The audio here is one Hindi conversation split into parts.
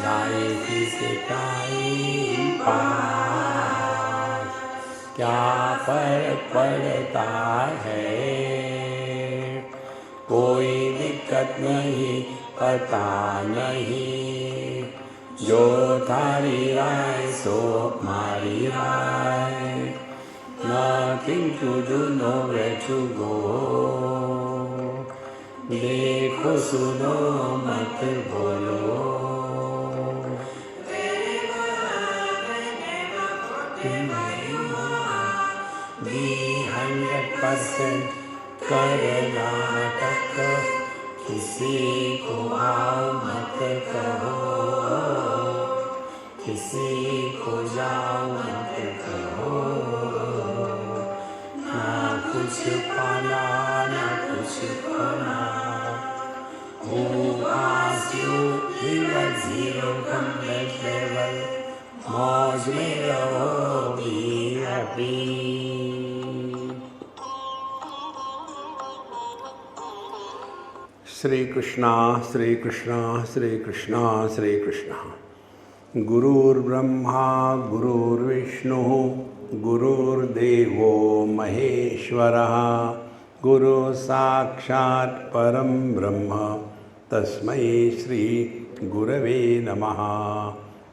लाए किसे टाइम पास, क्या फर्क पड़ता है, कोई दिक्कत नहीं, पता नहीं, जो थारी राय सो मारी राय, nothing to do, nowhere to go, देखो सुनो मत बोलो, be 100% कर्नाटक, किसी को आओ मत कहो, किसी को जाओ मत कहो, ना कुछ पाना ना कुछ खोना, Who asked you live at zero complete level, मौज में रहो, be happy। श्री कृष्णा श्री कृष्णा श्री कृष्णा श्री कृष्णा। गुरुर्ब्रह्मा गुरुर्विष्णु गुरुर्देवो महेश्वरः, गुरु साक्षात् परं ब्रह्म तस्मै श्री गुरवे नमः,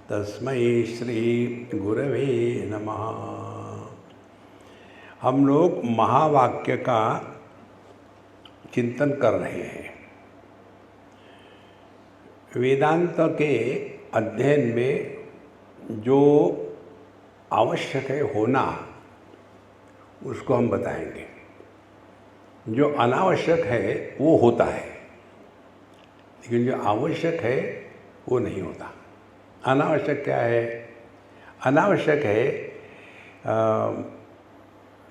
तस्मै श्री गुरवे नमः। हम लोग महावाक्य का चिंतन कर रहे हैं। वेदांत के अध्ययन में जो आवश्यक है होना, उसको हम बताएंगे। जो अनावश्यक है वो होता है, लेकिन जो आवश्यक है वो नहीं होता। अनावश्यक क्या है? अनावश्यक है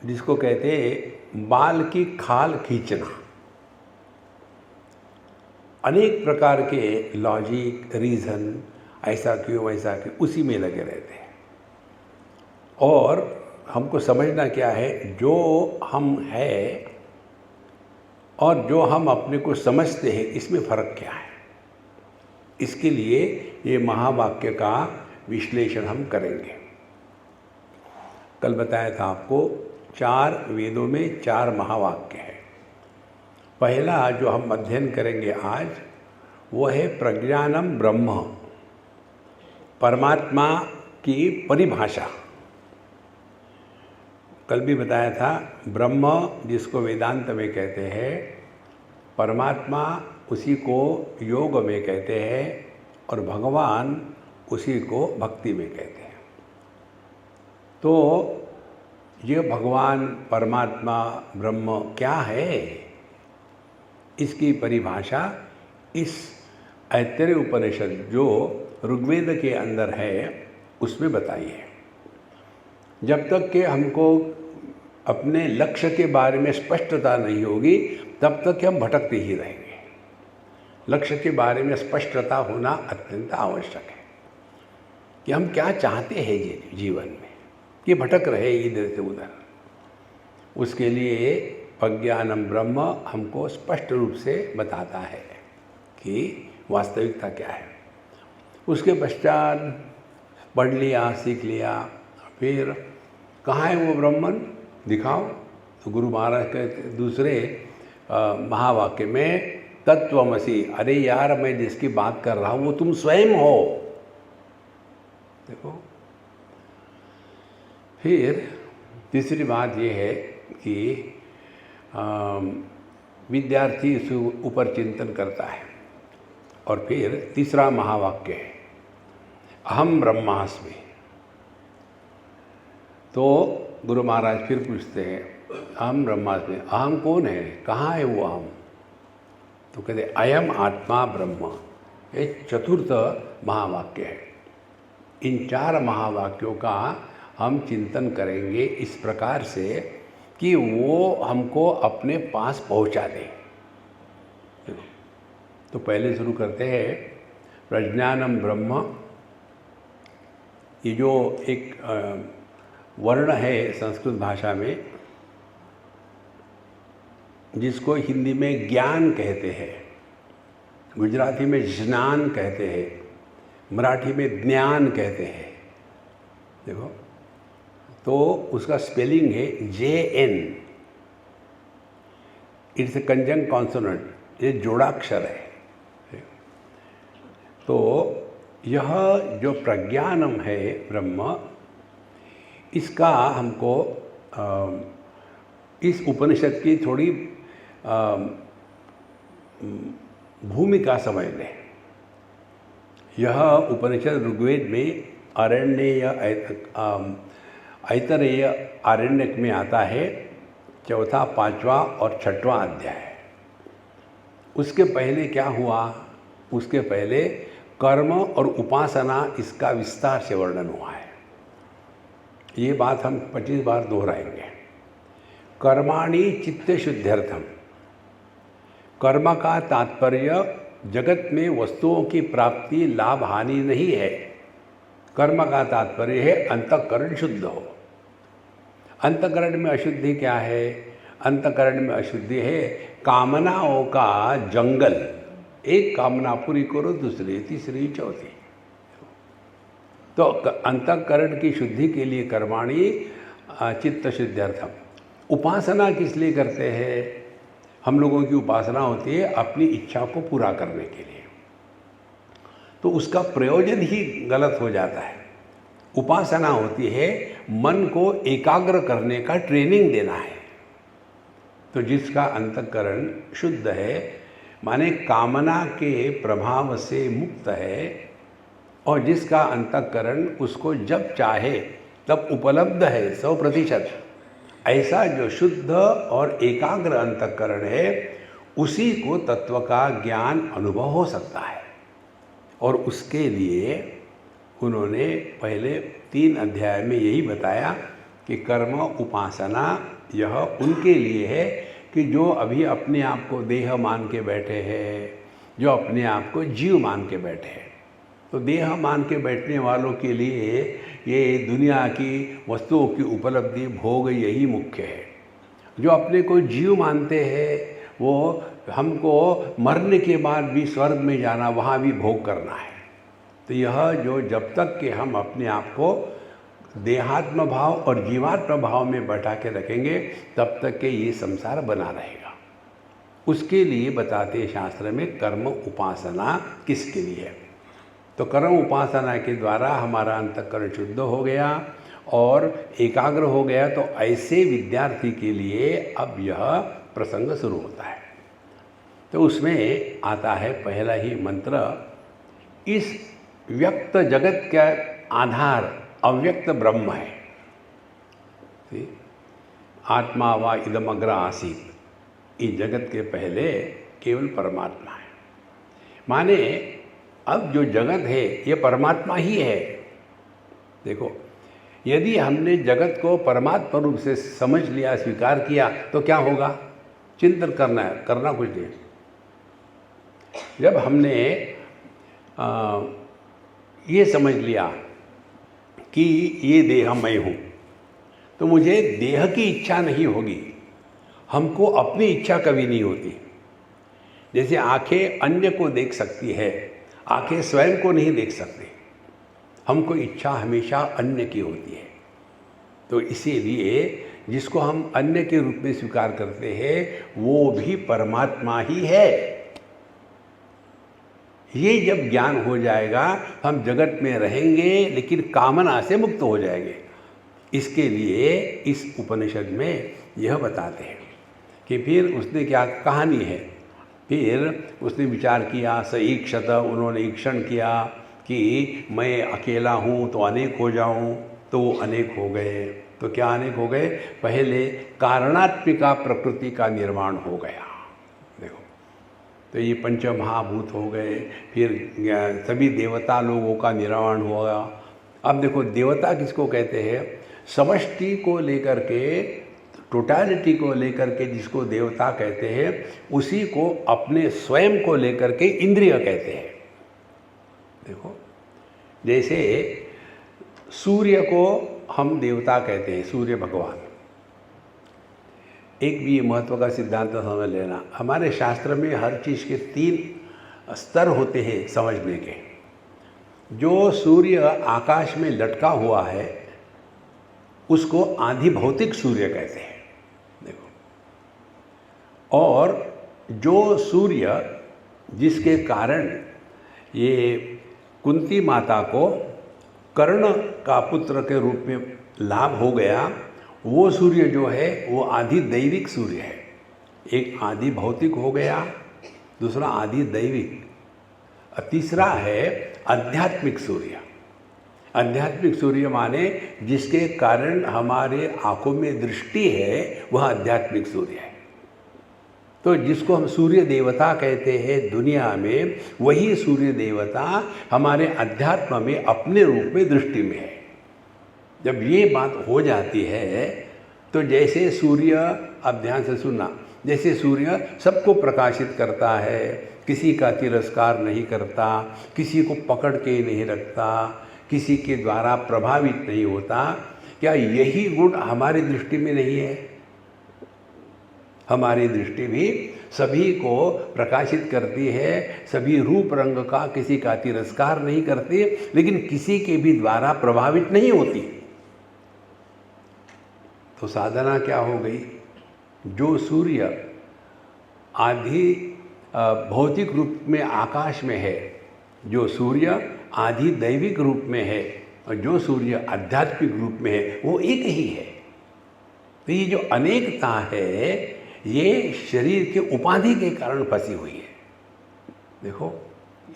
जिसको कहते हैं बाल की खाल खींचना। अनेक प्रकार के लॉजिक, रीज़न, ऐसा क्यों वैसा क्यों, उसी में लगे रहते हैं। और हमको समझना क्या है, जो हम है और जो हम अपने को समझते हैं, इसमें फ़र्क क्या है। इसके लिए ये महावाक्य का विश्लेषण हम करेंगे। कल बताया था आपको 4 वेदों में 4 महावाक्य हैं। पहला जो हम अध्ययन करेंगे आज, वो है प्रज्ञानम ब्रह्म, परमात्मा की परिभाषा। कल भी बताया था, ब्रह्म जिसको वेदांत में कहते हैं, परमात्मा उसी को योग में कहते हैं, और भगवान उसी को भक्ति में कहते हैं। तो ये भगवान, परमात्मा, ब्रह्म क्या है, इसकी परिभाषा इस ऐतरेय उपनिषद जो ऋग्वेद के अंदर है उसमें बताई है। जब तक कि हमको अपने लक्ष्य के बारे में स्पष्टता नहीं होगी, तब तक कि हम भटकते ही रहेंगे। लक्ष्य के बारे में स्पष्टता होना अत्यंत आवश्यक है कि हम क्या चाहते हैं जीवन में, कि भटक रहे इधर से उधर। उसके लिए प्रज्ञानम ब्रह्म हमको स्पष्ट रूप से बताता है कि वास्तविकता क्या है। उसके पश्चात पढ़ लिया, सीख लिया, फिर कहाँ है वो ब्रह्मन, दिखाओ। तो गुरु महाराज कहते दूसरे महावाक्य में, तत्वमसि, अरे यार मैं जिसकी बात कर रहा हूँ वो तुम स्वयं हो। देखो, फिर तीसरी बात ये है कि विद्यार्थी इस ऊपर चिंतन करता है। और फिर तीसरा महावाक्य है अहम ब्रह्मास्मि। तो गुरु महाराज फिर पूछते हैं, अहम ब्रह्मास्मि, अहम कौन है, कहाँ है वो अहम? तो कहते अयम आत्मा ब्रह्म। ये चतुर्थ महावाक्य है। इन 4 महावाक्यों का हम चिंतन करेंगे इस प्रकार से कि वो हमको अपने पास पहुंचा दे। तो पहले शुरू करते हैं प्रज्ञानम ब्रह्म। ये जो एक वर्ण है संस्कृत भाषा में, जिसको हिंदी में ज्ञान कहते हैं, गुजराती में ज्ञान कहते हैं, मराठी में ज्ञान कहते हैं। देखो, तो उसका स्पेलिंग है JN। It's a conjunct consonant, ये जोड़ाक्षर है। तो यह जो प्रज्ञानम है ब्रह्म, इसका हमको इस उपनिषद की थोड़ी भूमिका समझ लें। यह उपनिषद ऋग्वेद में आरण्यक ऐतरेय आरण्यक में आता है, चौथा, पांचवा और छठवां अध्याय। उसके पहले क्या हुआ? उसके पहले कर्म और उपासना, इसका विस्तार से वर्णन हुआ है। ये बात हम 25 बार दोहराएंगे। कर्माणि चित्त शुद्ध्यर्थम। कर्म का तात्पर्य जगत में वस्तुओं की प्राप्ति, लाभ, हानि नहीं है। कर्म का तात्पर्य है अंतःकरण शुद्ध हो। अंतःकरण में अशुद्धि क्या है? अंतःकरण में अशुद्धि है कामनाओं का जंगल। एक कामना पूरी करो, दूसरी, तीसरी, चौथी। तो अंतःकरण की शुद्धि के लिए कर्माणि चित्त शुद्ध्यर्थम। उपासना किस लिए करते हैं? हम लोगों की उपासना होती है अपनी इच्छा को पूरा करने के लिए, तो उसका प्रयोजन ही गलत हो जाता है। उपासना होती है मन को एकाग्र करने का ट्रेनिंग देना है। तो जिसका अंतःकरण शुद्ध है, माने कामना के प्रभाव से मुक्त है, और जिसका अंतःकरण उसको जब चाहे तब उपलब्ध है 100%, ऐसा जो शुद्ध और एकाग्र अंतःकरण है, उसी को तत्व का ज्ञान अनुभव हो सकता है। और उसके लिए उन्होंने पहले 3 अध्याय में यही बताया कि कर्म उपासना यह उनके लिए है कि जो अभी अपने आप को देह मान के बैठे हैं, जो अपने आप को जीव मान के बैठे हैं। तो देह मान के बैठने वालों के लिए ये दुनिया की वस्तुओं की उपलब्धि, भोग, यही मुख्य है। जो अपने को जीव मानते हैं, वो हमको मरने के बाद भी स्वर्ग में जाना, वहाँ भी भोग करना है। तो यह जो जब तक कि हम अपने आप को देहात्म भाव और जीवात्म भाव में बैठा के रखेंगे, तब तक के ये संसार बना रहेगा। उसके लिए बताते शास्त्र में कर्म उपासना किसके लिए है। तो कर्म उपासना के द्वारा हमारा अंतःकरण शुद्ध हो गया और एकाग्र हो गया। तो ऐसे विद्यार्थी के लिए अब यह प्रसंग शुरू होता है। तो उसमें आता है पहला ही मंत्र, इस व्यक्त जगत का आधार अव्यक्त ब्रह्म है। आत्मा वा इदम अग्र आसीत। इस जगत के पहले केवल परमात्मा है। माने अब जो जगत है ये परमात्मा ही है। देखो, यदि हमने जगत को परमात्मा रूप से समझ लिया, स्वीकार किया, तो क्या होगा? चिंतन करना है, करना कुछ नहीं। जब हमने ये समझ लिया कि ये देह मैं हूँ, तो मुझे देह की इच्छा नहीं होगी। हमको अपनी इच्छा कभी नहीं होती। जैसे आंखें अन्य को देख सकती है, आंखें स्वयं को नहीं देख सकती। हमको इच्छा हमेशा अन्य की होती है। तो इसीलिए जिसको हम अन्य के रूप में स्वीकार करते हैं, वो भी परमात्मा ही है। ये जब ज्ञान हो जाएगा, हम जगत में रहेंगे लेकिन कामना से मुक्त हो जाएंगे। इसके लिए इस उपनिषद में यह बताते हैं कि फिर उसने क्या कहानी है। फिर उसने विचार किया, सईक्षत, उन्होंने ईक्षण किया कि मैं अकेला हूँ तो अनेक हो जाऊँ, तो वो अनेक हो गए। तो क्या अनेक हो गए? पहले कारणात्मिका प्रकृति का निर्माण हो गया। देखो, तो ये पंच महाभूत हो गए। फिर सभी देवता लोगों का निर्माण हुआ। अब देखो, देवता किसको कहते हैं? समष्टि को लेकर के, टोटलिटी को लेकर के जिसको देवता कहते हैं, उसी को अपने स्वयं को लेकर के इंद्रिय कहते हैं। देखो, जैसे सूर्य को हम देवता कहते हैं, सूर्य भगवान। एक भी महत्व का सिद्धांत समझ लेना, हमारे शास्त्र में हर चीज़ के 3 स्तर होते हैं समझने के। जो सूर्य आकाश में लटका हुआ है उसको आधि भौतिक सूर्य कहते हैं। देखो, और जो सूर्य जिसके कारण ये कुंती माता को कर्ण का पुत्र के रूप में लाभ हो गया, वो सूर्य जो है वो आधि दैविक सूर्य है। एक आधि भौतिक हो गया, दूसरा आधि दैविक, और तीसरा है आध्यात्मिक सूर्य। आध्यात्मिक सूर्य माने जिसके कारण हमारे आंखों में दृष्टि है, वह आध्यात्मिक सूर्य है। तो जिसको हम सूर्य देवता कहते हैं दुनिया में, वही सूर्य देवता हमारे अध्यात्म में अपने रूप में दृष्टि में है। जब ये बात हो जाती है तो जैसे सूर्य, अब ध्यान से सुनना, जैसे सूर्य सबको प्रकाशित करता है, किसी का तिरस्कार नहीं करता, किसी को पकड़ के नहीं रखता, किसी के द्वारा प्रभावित नहीं होता, क्या यही गुण हमारी दृष्टि में नहीं है? हमारी दृष्टि भी सभी को प्रकाशित करती है, सभी रूप रंग का, किसी का तिरस्कार नहीं करती, लेकिन किसी के भी द्वारा प्रभावित नहीं होती। तो साधना क्या हो गई? जो सूर्य आधि भौतिक रूप में आकाश में है, जो सूर्य आधि दैविक रूप में है, और जो सूर्य आध्यात्मिक रूप में है, वो एक ही है। तो ये जो अनेकता है, ये शरीर के उपाधि के कारण फंसी हुई है। देखो,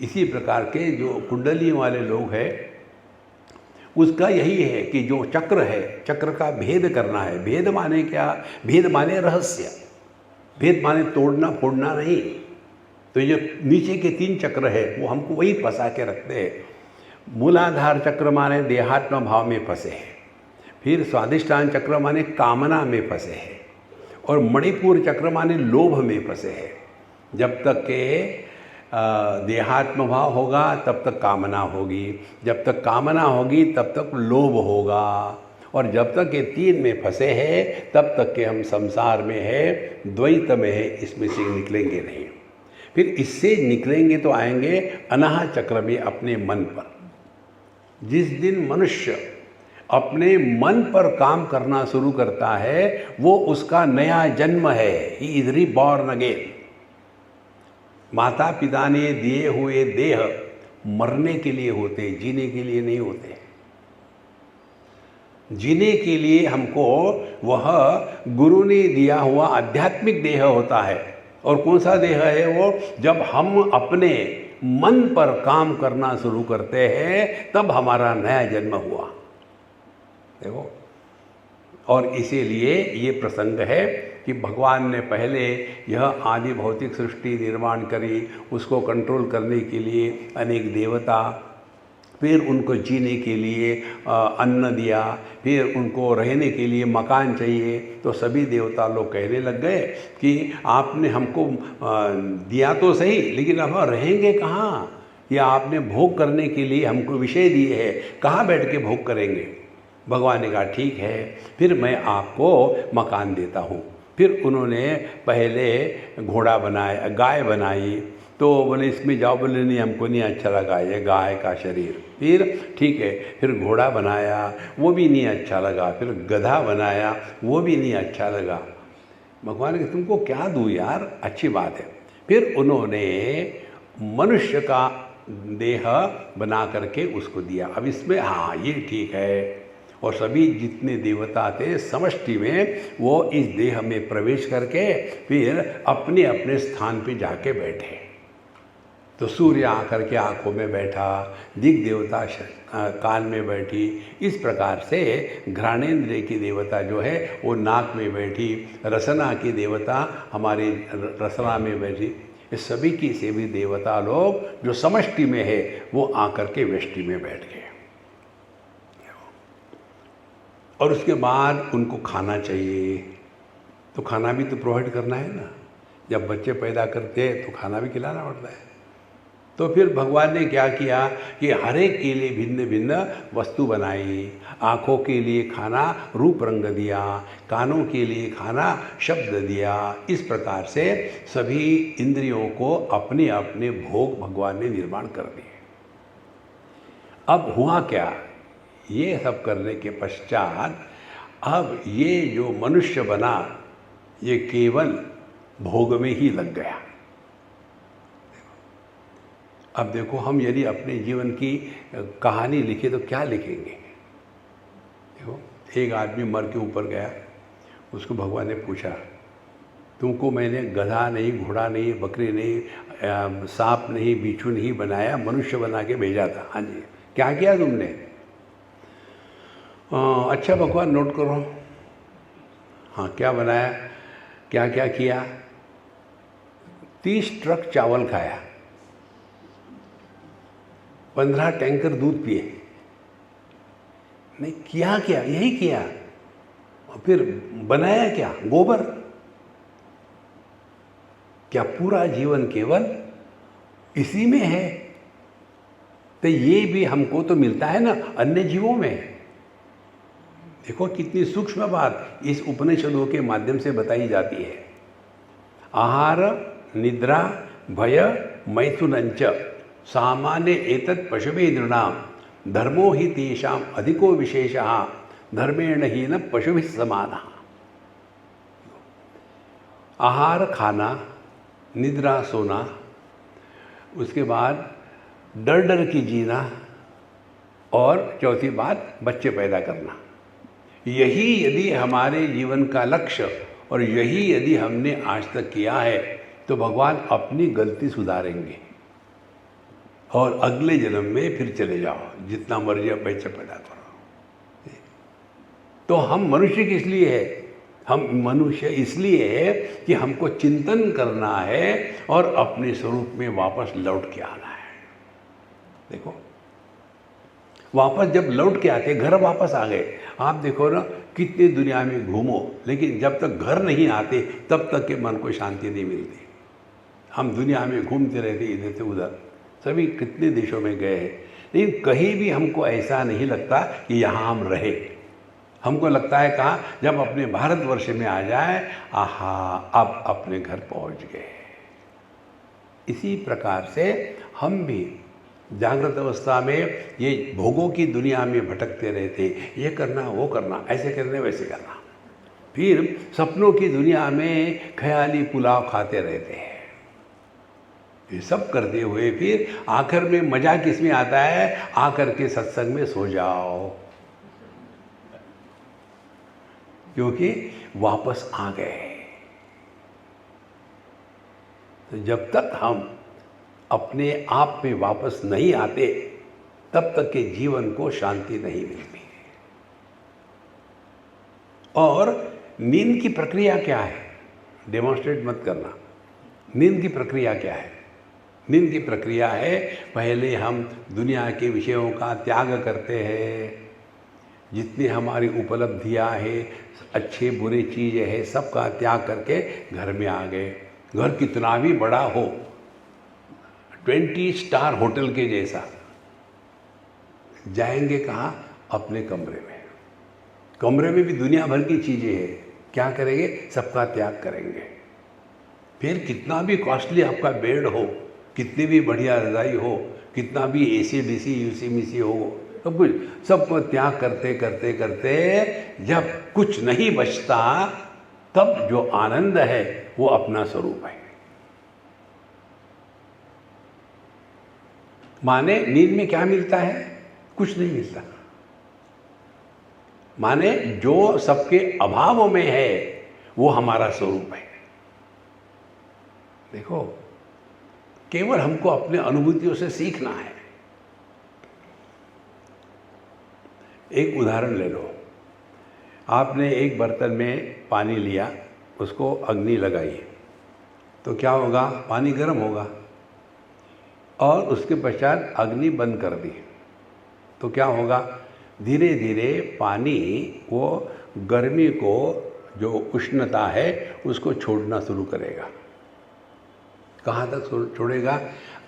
इसी प्रकार के जो कुंडली वाले लोग हैं, उसका यही है कि जो चक्र है, चक्र का भेद करना है। भेद माने क्या? भेद माने रहस्य, भेद माने तोड़ना फोड़ना नहीं। तो ये नीचे के 3 चक्र है, वो हमको वही फंसा के रखते हैं। मूलाधार चक्र माने देहात्म भाव में फंसे हैं, फिर स्वादिष्टान चक्र माने कामना में फंसे हैं, और मणिपुर चक्र माने लोभ में फंसे हैं। जब तक के देहात्म भाव होगा तब तक कामना होगी, जब तक कामना होगी तब तक लोभ होगा, और जब तक ये 3 में फंसे हैं तब तक के हम संसार में है, द्वैत में है, इसमें से निकलेंगे नहीं। फिर इससे निकलेंगे तो आएंगे अनाह चक्र में, अपने मन पर। जिस दिन मनुष्य अपने मन पर काम करना शुरू करता है, वो उसका नया जन्म है। He is reborn again. माता पिता ने दिए हुए देह मरने के लिए होते, जीने के लिए नहीं होते। जीने के लिए हमको वह गुरु ने दिया हुआ आध्यात्मिक देह होता है। और कौन सा देह है वो? जब हम अपने मन पर काम करना शुरू करते हैं, तब हमारा नया जन्म हुआ। देखो, और इसीलिए ये प्रसंग है कि भगवान ने पहले यह आदि भौतिक सृष्टि निर्माण करी, उसको कंट्रोल करने के लिए अनेक देवता, फिर उनको जीने के लिए अन्न दिया, फिर उनको रहने के लिए मकान चाहिए। तो सभी देवता लोग कहने लग गए कि आपने हमको दिया तो सही, लेकिन अब हम रहेंगे कहाँ? या आपने भोग करने के लिए हमको विषय दिए हैं, कहाँ बैठ के भोग करेंगे? भगवान ने कहा ठीक है, फिर मैं आपको मकान देता हूँ। फिर उन्होंने पहले घोड़ा बनाया, गाय बनाई। तो बोले इसमें जाओ, बोले नहीं हमको नहीं अच्छा लगा ये गाय का शरीर। फिर ठीक है, फिर घोड़ा बनाया, वो भी नहीं अच्छा लगा। फिर गधा बनाया, वो भी नहीं अच्छा लगा। भगवान ने तुमको क्या दूँ यार, अच्छी बात है। फिर उन्होंने मनुष्य का देह बना करके उसको दिया। अब इसमें हाँ ये ठीक है। और सभी जितने देवता थे समष्टि में, वो इस देह में प्रवेश करके फिर अपने अपने स्थान पे जाके बैठे। तो सूर्य आकर के आँखों में बैठा, दिग देवता कान में बैठी, इस प्रकार से घ्राणेन्द्रिय की देवता जो है वो नाक में बैठी, रसना की देवता हमारी रसना में बैठी। इस सभी की सेवी देवता लोग जो समष्टि में है वो आकर के व्यष्टि में बैठ गए। और उसके बाद उनको खाना चाहिए, तो खाना भी तो प्रोवाइड करना है ना। जब बच्चे पैदा करते हैं तो खाना भी खिलाना पड़ता है। तो फिर भगवान ने क्या किया कि हर एक के लिए भिन्न भिन्न वस्तु बनाई। आँखों के लिए खाना रूप रंग दिया, कानों के लिए खाना शब्द दिया। इस प्रकार से सभी इंद्रियों को अपने अपने भोग भगवान ने निर्माण कर दिए। अब हुआ क्या, ये सब करने के पश्चात अब ये जो मनुष्य बना ये केवल भोग में ही लग गया। अब देखो, हम यदि अपने जीवन की कहानी लिखे तो क्या लिखेंगे। देखो, एक आदमी मर के ऊपर गया, उसको भगवान ने पूछा, तुमको मैंने गधा नहीं, घोड़ा नहीं, बकरी नहीं, सांप नहीं, बिच्छू नहीं बनाया, मनुष्य बना के भेजा था। हाँ जी, क्या किया तुमने? अच्छा भगवान, नोट करो। हाँ, क्या बनाया, क्या क्या किया? 30 ट्रक चावल खाया, 15 टैंकर दूध पिए। नहीं, किया क्या? यही किया। और फिर बनाया क्या? गोबर। क्या पूरा जीवन केवल इसी में है? तो ये भी हमको तो मिलता है ना अन्य जीवों में। देखो कितनी सूक्ष्म बात इस उपनिषदों के माध्यम से बताई जाती है। आहार निद्रा भय मैथुनंच सामान्य एतत् पशुभि नृणाम धर्मो हि तेषाम अधिको विशेषः धर्मेण ही न पशुभिः समानः। आहार खाना, निद्रा सोना, उसके बाद डर डर की जीना, और चौथी बात बच्चे पैदा करना। यही यदि हमारे जीवन का लक्ष्य और यही यदि हमने आज तक किया है तो भगवान अपनी गलती सुधारेंगे और अगले जन्म में फिर चले जाओ, जितना मर्जी अब बच्चे पैदा करो। तो हम मनुष्य किस लिए है? हम मनुष्य इसलिए है कि हमको चिंतन करना है और अपने स्वरूप में वापस लौट के आना है। देखो, वापस जब लौट के आते, घर वापस आ गए, आप देखो ना कितनी दुनिया में घूमो, लेकिन जब तक घर नहीं आते तब तक के मन को शांति नहीं मिलती। हम दुनिया में घूमते रहते इधर से उधर, सभी कितने देशों में गए हैं, लेकिन कहीं भी हमको ऐसा नहीं लगता कि यहाँ हम रहे। हमको लगता है कहाँ, जब अपने भारतवर्ष में आ जाए, आहा अब अपने घर पहुँच गए। इसी प्रकार से हम भी जागृत अवस्था में ये भोगों की दुनिया में भटकते रहते, ये करना वो करना, ऐसे करने वैसे करना, फिर सपनों की दुनिया में ख्याली पुलाव खाते रहते हैं। ये सब करते हुए फिर आखिर में मजा किस में आता है? आकर के सत्संग में सो जाओ, क्योंकि वापस आ गए। तो जब तक हम अपने आप में वापस नहीं आते तब तक के जीवन को शांति नहीं मिलती। और नींद की प्रक्रिया क्या है? डेमोन्स्ट्रेट मत करना। नींद की प्रक्रिया क्या है? नींद की प्रक्रिया है, पहले हम दुनिया के विषयों का त्याग करते हैं, जितनी हमारी उपलब्धियां हैं, अच्छे बुरे चीज़ें हैं, सबका त्याग करके घर में आ गए। घर कितना भी बड़ा हो, 20 स्टार होटल के जैसा, जाएंगे कहाँ? अपने कमरे में। कमरे में भी दुनिया भर की चीज़ें हैं, क्या करेंगे? सबका त्याग करेंगे। फिर कितना भी कॉस्टली आपका बेड हो, कितनी भी बढ़िया रज़ाई हो, कितना भी AC DC UC मिसी हो, सब कुछ, सबको त्याग करते करते करते जब कुछ नहीं बचता, तब जो आनंद है वो अपना स्वरूप है। माने नींद में क्या मिलता है? कुछ नहीं मिलता। माने जो सबके अभाव में है वो हमारा स्वरूप है। देखो, केवल हमको अपने अनुभूतियों से सीखना है। एक उदाहरण ले लो। आपने एक बर्तन में पानी लिया, उसको अग्नि लगाई, तो क्या होगा? पानी गर्म होगा। और उसके पश्चात अग्नि बंद कर दी, तो क्या होगा? धीरे धीरे पानी वो गर्मी को, जो उष्णता है, उसको छोड़ना शुरू करेगा। कहाँ तक छोड़ेगा?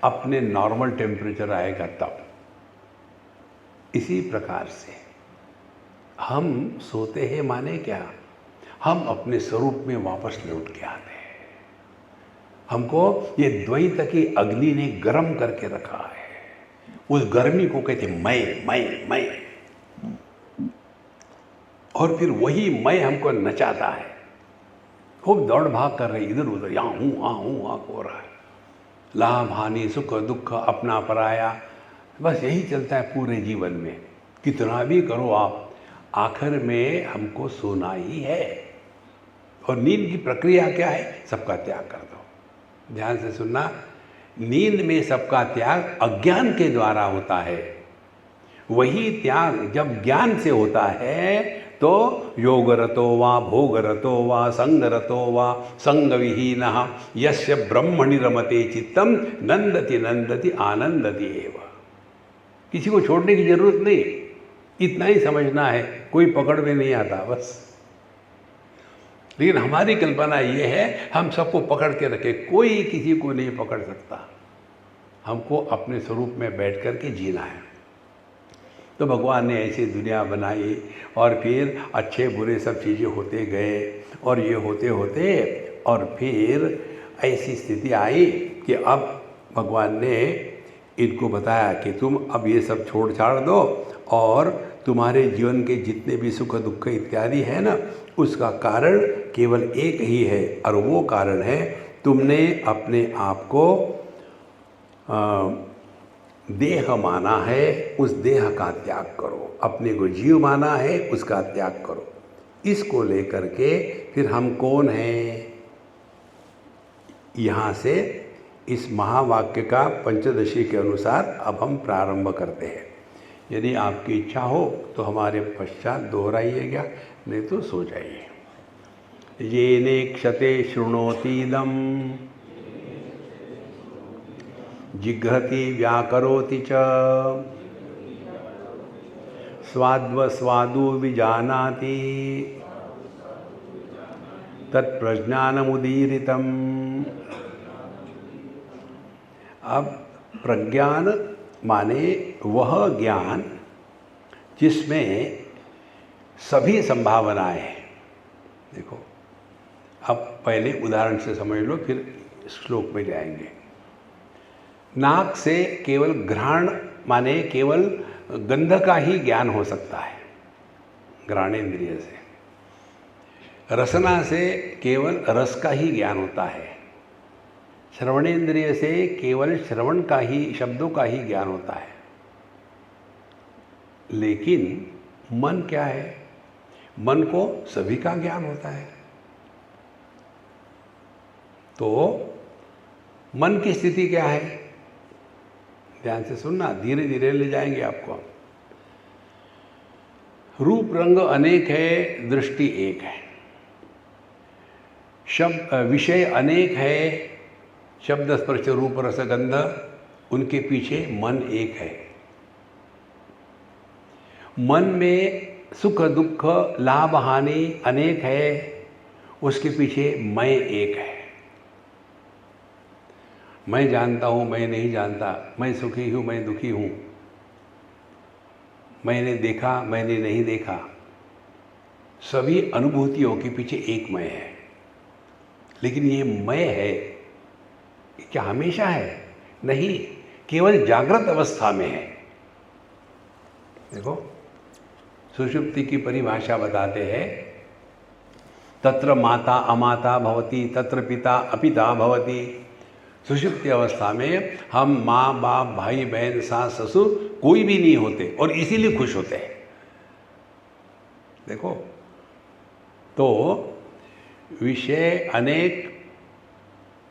अपने नॉर्मल टेम्परेचर आएगा तब। इसी प्रकार से हम सोते हैं, माने क्या? हम अपने स्वरूप में वापस लौट के आते हैं। हमको ये द्वैत की अग्नि ने गर्म करके रखा है, उस गर्मी को कहते मैं। और फिर वही मैं हमको नचाता है। खूब दौड़ भाग कर रही, इधर उधर, यहाँ हूँ वहाँ हूँ वहाँ हो रहा है। लाभ हानि, सुख दुख, अपना पराया, बस यही चलता है पूरे जीवन में। कितना भी करो आप, आखिर में हमको सोना ही है। और नींद की प्रक्रिया क्या है? सबका त्याग कर दो। ध्यान से सुनना, नींद में सबका त्याग अज्ञान के द्वारा होता है। वही त्याग जब ज्ञान से होता है तो योगरतो वा भोगरतो वा संगरतो वा संगविहीनः यस्य ब्रह्मणि रमते चित्तम नंदति नंदति आनंदति एव। किसी को छोड़ने की जरूरत नहीं, इतना ही समझना है, कोई पकड़ में नहीं आता बस। लेकिन हमारी कल्पना ये है हम सबको पकड़ के रखे, कोई किसी को नहीं पकड़ सकता। हमको अपने स्वरूप में बैठ कर के जीना है। तो भगवान ने ऐसी दुनिया बनाई और फिर अच्छे बुरे सब चीज़ें होते गए, और ये होते होते और फिर ऐसी स्थिति आई कि अब भगवान ने इनको बताया कि तुम अब ये सब छोड़ छाड़ दो, और तुम्हारे जीवन के जितने भी सुख दुख इत्यादि है ना, उसका कारण केवल एक ही है, और वो कारण है तुमने अपने आप को देह माना है, उस देह का त्याग करो। अपने को जीव माना है, उसका त्याग करो। इसको लेकर के फिर हम कौन हैं, यहाँ से इस महावाक्य का पंचदशी के अनुसार अब हम प्रारंभ करते हैं। यदि आपकी इच्छा हो तो हमारे पश्चात दोहराइएगा, नहीं तो सो जाइए। ये नेक्षते शृणोतीदम जिघ्रति व्याकरोति च स्वाद्वस्वादु विजानाति तत्प्रज्ञानमुदीरितम्। अब प्रज्ञान माने वह ज्ञान जिसमें सभी संभावनाएं हैं। देखो, अब पहले उदाहरण से समझ लो, फिर श्लोक में जाएंगे। नाक से केवल घ्राण माने केवल गंध का ही ज्ञान हो सकता है, घ्राणेन्द्रिय से। रसना से केवल रस का ही ज्ञान होता है। श्रवणेन्द्रिय से केवल श्रवण का ही, शब्दों का ही ज्ञान होता है। लेकिन मन क्या है? मन को सभी का ज्ञान होता है। तो मन की स्थिति क्या है? ध्यान से सुनना, धीरे धीरे ले जाएंगे आपको। रूप रंग अनेक है, दृष्टि एक है। शब्द विषय अनेक है, शब्द स्पर्श रूप रस गंध, उनके पीछे मन एक है। मन में सुख दुख लाभ हानि अनेक है, उसके पीछे मैं एक है। मैं जानता हूँ, मैं नहीं जानता, मैं सुखी हूँ, मैं दुखी हूँ, मैंने देखा, मैंने नहीं देखा। सभी अनुभूतियों के पीछे एक मैं है। लेकिन ये मैं है क्या हमेशा है? नहीं, केवल जागृत अवस्था में है। देखो, सुषुप्ति की परिभाषा बताते हैं, तत्र माता अमाता भवति, तत्र पिता अपिता भवति। सुषुप्ति अवस्था में हम माँ बाप भाई बहन सास ससुर कोई भी नहीं होते, और इसीलिए खुश होते हैं। देखो, तो विषय अनेक,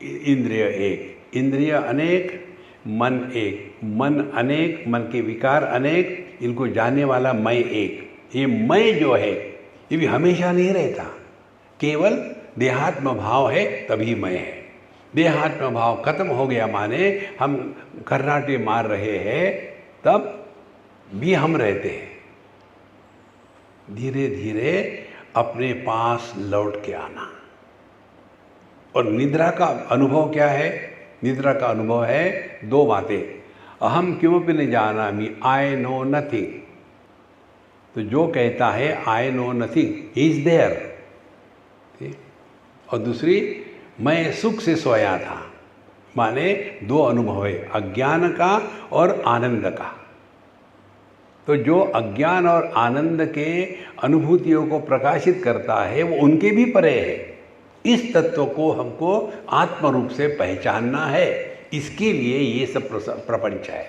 इंद्रिय एक, इंद्रिय अनेक, मन एक, मन अनेक, मन के विकार अनेक, इनको जानने वाला मैं एक। ये मैं जो है ये भी हमेशा नहीं रहता, केवल देहात्म भाव है तभी मैं है। देहात्म भाव खत्म हो गया माने हम खर्राटे मार रहे हैं, तब भी हम रहते हैं। धीरे धीरे अपने पास लौट के आना। और निद्रा का अनुभव क्या है? निद्रा का अनुभव है दो बातें। अहम किमपि न जानामि, आई नो नथिंग। तो जो कहता है I know nothing, he is there. और दूसरी, मैं सुख से सोया था, माने दो अनुभव है, अज्ञान का और आनंद का। तो जो अज्ञान और आनंद के अनुभूतियों को प्रकाशित करता है वो उनके भी परे है। इस तत्व को हमको आत्म रूप से पहचानना है, इसके लिए ये सब प्रपंच है।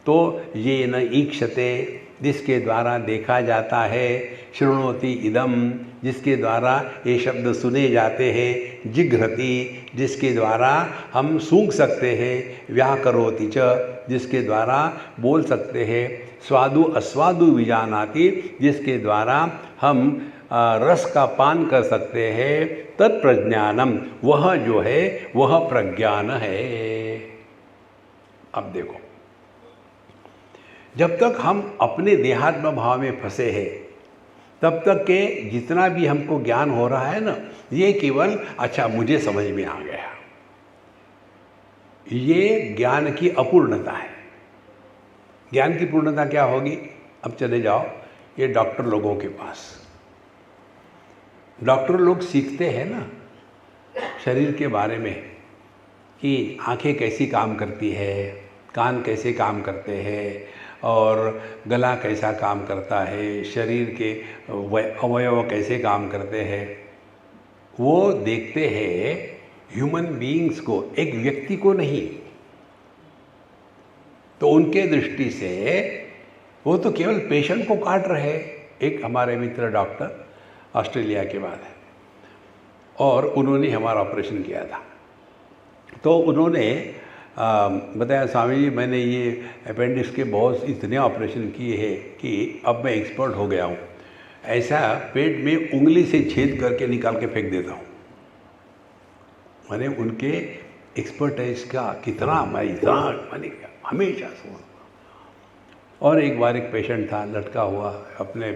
तो ये न ईक्षते, जिसके द्वारा देखा जाता है, शृणोति इदम, जिसके द्वारा ये शब्द सुने जाते हैं, जिघ्रति, जिसके द्वारा हम सूंघ सकते हैं, व्याकरोति च, जिसके द्वारा बोल सकते हैं, स्वादु अस्वादु विजानाति, जिसके द्वारा हम रस का पान कर सकते हैं, तत्प्रज्ञानम, वह जो है वह प्रज्ञान है। अब देखो, जब तक हम अपने देहात्म भाव में फंसे हैं तब तक के जितना भी हमको ज्ञान हो रहा है ना, ये केवल अच्छा मुझे समझ में आ गया, ये ज्ञान की अपूर्णता है। ज्ञान की पूर्णता क्या होगी? अब चले जाओ ये डॉक्टर लोगों के पास। डॉक्टर लोग सीखते हैं ना शरीर के बारे में कि आंखें कैसी काम करती है, कान कैसे काम करते हैं और गला कैसा काम करता है, शरीर के अवयव कैसे काम करते हैं। वो देखते हैं ह्यूमन बीइंग्स को, एक व्यक्ति को नहीं। तो उनके दृष्टि से वो तो केवल पेशेंट को काट रहे। एक हमारे मित्र डॉक्टर ऑस्ट्रेलिया के बाद है और उन्होंने हमारा ऑपरेशन किया था। तो उन्होंने बताया, स्वामी जी मैंने ये अपेंडिक्स के बहुत इतने ऑपरेशन किए हैं कि अब मैं एक्सपर्ट हो गया हूँ, ऐसा पेट में उंगली से छेद करके निकाल के फेंक देता हूँ। मैंने उनके एक्सपर्टाइज का कितना मैंने हमेशा सुना। और एक बार एक पेशेंट था लटका हुआ अपने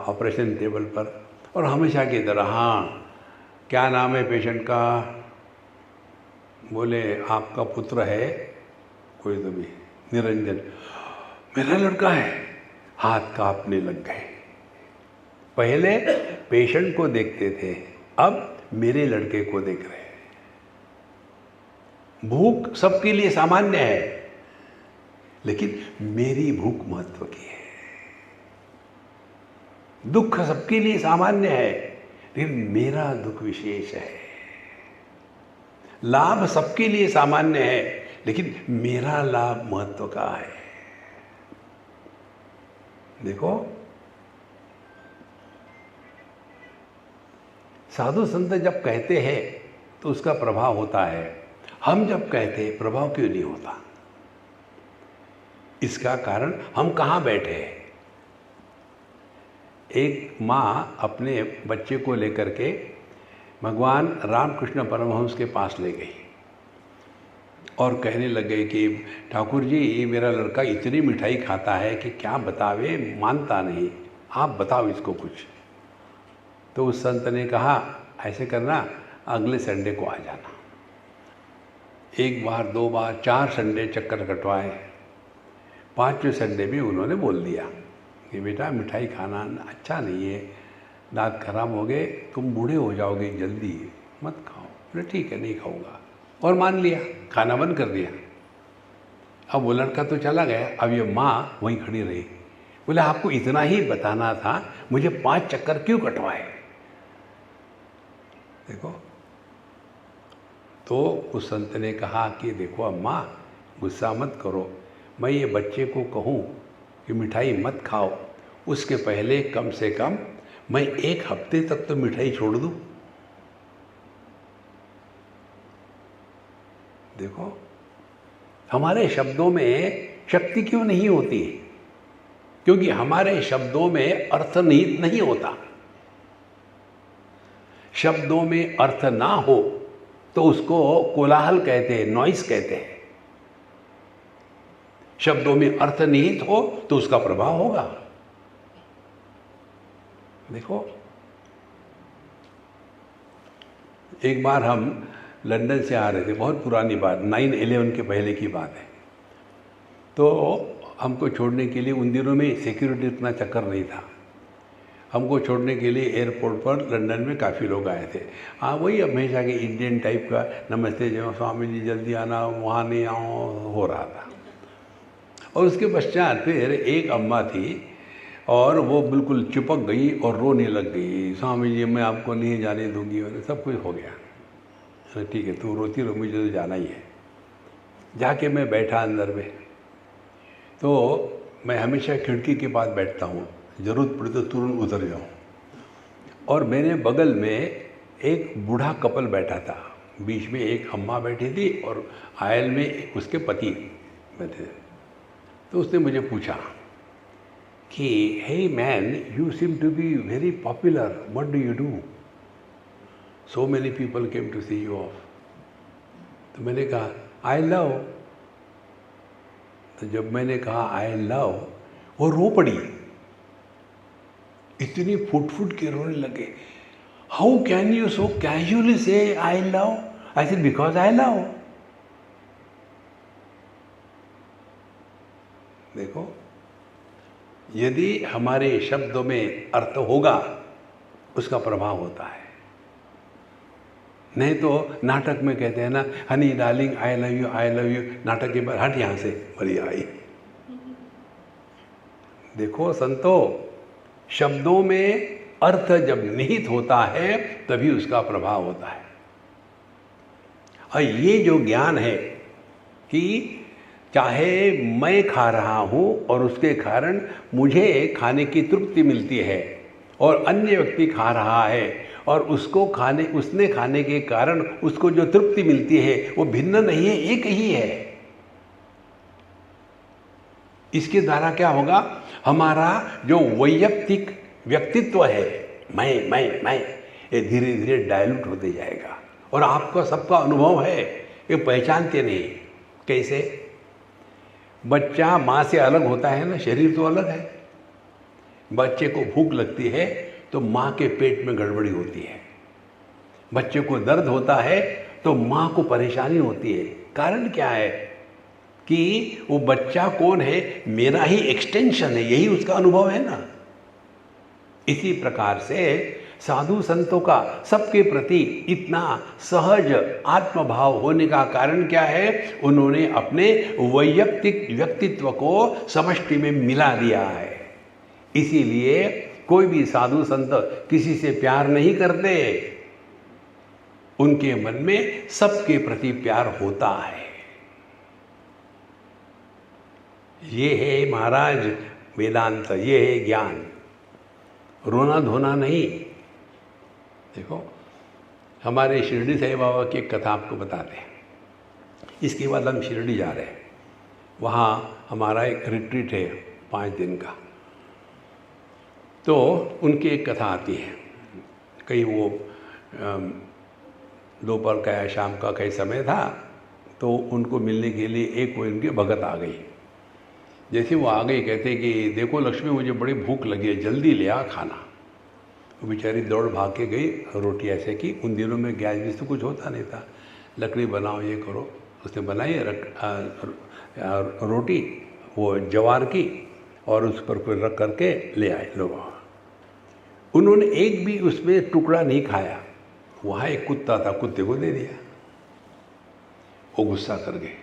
ऑपरेशन टेबल पर, और हमेशा की तरह, हाँ क्या नाम है पेशेंट का? बोले आपका पुत्र है कोई तो भी, निरंजन। मेरा लड़का है। हाथ कांपने लग गए। पहले पेशेंट को देखते थे, अब मेरे लड़के को देख रहे हैं। भूख सबके लिए सामान्य है, लेकिन मेरी भूख महत्व की है। दुख सबके लिए सामान्य है, लेकिन मेरा दुख विशेष है। लाभ सबके लिए सामान्य है, लेकिन मेरा लाभ महत्व का है। देखो, साधु संत जब कहते हैं तो उसका प्रभाव होता है। हम जब कहते हैं प्रभाव क्यों नहीं होता? इसका कारण हम कहाँ बैठे हैं। एक माँ अपने बच्चे को लेकर के भगवान रामकृष्ण परमहंस के पास ले गई और कहने लग गए कि ठाकुर जी ये मेरा लड़का इतनी मिठाई खाता है कि क्या बतावे, मानता नहीं, आप बताओ इसको कुछ। तो उस संत ने कहा ऐसे करना, अगले संडे को आ जाना। एक बार, दो बार, 4 संडे चक्कर कटवाए। 5वें संडे में उन्होंने बोल दिया कि बेटा मिठाई खाना अच्छा नहीं है, दांत खराब हो गए, तुम बूढ़े हो जाओगे जल्दी, मत खाओ। बोले ठीक है नहीं खाऊंगा, और मान लिया, खाना बंद कर दिया। अब वो लड़का तो चला गया, अब ये माँ वहीं खड़ी रही। बोले आपको इतना ही बताना था, मुझे 5 चक्कर क्यों कटवाए? देखो, तो उस संत ने कहा कि देखो अम्मा गुस्सा मत करो, मैं ये बच्चे को कहूँ कि मिठाई मत खाओ, उसके पहले कम से कम मैं 1 हफ्ते तक तो मिठाई छोड़ दूँ। देखो, हमारे शब्दों में शक्ति क्यों नहीं होती? क्योंकि हमारे शब्दों में अर्थ निहित नहीं होता। शब्दों में अर्थ ना हो तो उसको कोलाहल कहते हैं, नॉइस कहते हैं। शब्दों में अर्थ निहित हो तो उसका प्रभाव होगा। देखो, एक बार हम लंदन से आ रहे थे, बहुत पुरानी बात, 9/11 के पहले की बात है। तो हमको छोड़ने के लिए उन दिनों में सिक्योरिटी इतना चक्कर नहीं था। हमको छोड़ने के लिए एयरपोर्ट पर लंदन में काफ़ी लोग आए थे। हाँ, वही हमेशा के इंडियन टाइप का नमस्ते जो स्वामी जी जल्दी आना, वहाँ नहीं आओ, हो रहा था। और उसके पश्चात फिर एक अम्मा थी और वो बिल्कुल चिपक गई और रोने लग गई, स्वामी जी मैं आपको नहीं जाने दूंगी, और सब कुछ हो गया। अरे ठीक है, तू रोती रहो, मुझे तो जाना ही है। जाके मैं बैठा अंदर में, तो मैं हमेशा खिड़की के पास बैठता हूँ, ज़रूरत पड़ी तो तुरंत उतर जाऊँ। और मेरे बगल में एक बूढ़ा कपल बैठा था, बीच में एक अम्मा बैठी थी और आयल में उसके पति बैठे थे। तो उसने मुझे पूछा कि hey man, you seem to be very popular, what do you do, so many people came to see you off. तो मैंने कहा आई लव। तो जब मैंने कहा आई लव, वो रो पड़ी, इतनी फुट फुट के रोने लगे। How can you so casually say I love? I said because I love. देखो, यदि हमारे शब्दों में अर्थ होगा, उसका प्रभाव होता है। नहीं तो नाटक में कहते हैं ना, Honey darling I love you, I love you, नाटक के बाद हट यहाँ से, बड़ी आई। देखो संतो, शब्दों में अर्थ जब निहित होता है तभी उसका प्रभाव होता है। और ये जो ज्ञान है कि चाहे मैं खा रहा हूँ और उसके कारण मुझे खाने की तृप्ति मिलती है, और अन्य व्यक्ति खा रहा है और उसने खाने के कारण उसको जो तृप्ति मिलती है वो भिन्न नहीं है, एक ही है। इसके द्वारा क्या होगा, हमारा जो वैयक्तिक व्यक्तित्व है, मैं ये धीरे धीरे डायलूट होते जाएगा। और आपका सबका अनुभव है, ये पहचानते नहीं। कैसे? बच्चा माँ से अलग होता है ना, शरीर तो अलग है। बच्चे को भूख लगती है तो माँ के पेट में गड़बड़ी होती है। बच्चे को दर्द होता है तो माँ को परेशानी होती है। कारण क्या है कि वो बच्चा कौन है, मेरा ही एक्सटेंशन है, यही उसका अनुभव है ना। इसी प्रकार से साधु संतों का सबके प्रति इतना सहज आत्मभाव होने का कारण क्या है, उन्होंने अपने वैयक्तिक व्यक्तित्व को समष्टि में मिला दिया है। इसीलिए कोई भी साधु संत किसी से प्यार नहीं करते, उनके मन में सबके प्रति प्यार होता है। ये है महाराज वेदांत, ये है ज्ञान, रोना धोना नहीं। देखो, हमारे शिरडी साईं बाबा की एक कथा आपको बताते हैं। इसके बाद हम शिरडी जा रहे हैं, वहाँ हमारा एक रिट्रीट है 5 दिन का। तो उनकी एक कथा आती है, कहीं वो दोपहर का या शाम का कहीं समय था, तो उनको मिलने के लिए एक वो उनकी भगत आ गई। जैसे वो आ गई, कहते कि देखो लक्ष्मी, मुझे बड़ी भूख लगी है, जल्दी ले आ खाना। वो बेचारी दौड़ भाग के गई, रोटी ऐसे की। उन दिनों में गैस भी तो कुछ होता नहीं था, लकड़ी बनाओ ये करो। उसने बनाई रोटी, वो जवार की, और उस पर कोई रख करके ले आए लोग। उन्होंने एक भी उसमें टुकड़ा नहीं खाया। वहाँ एक कुत्ता था, कुत्ते को दे दिया। वो गुस्सा कर गए,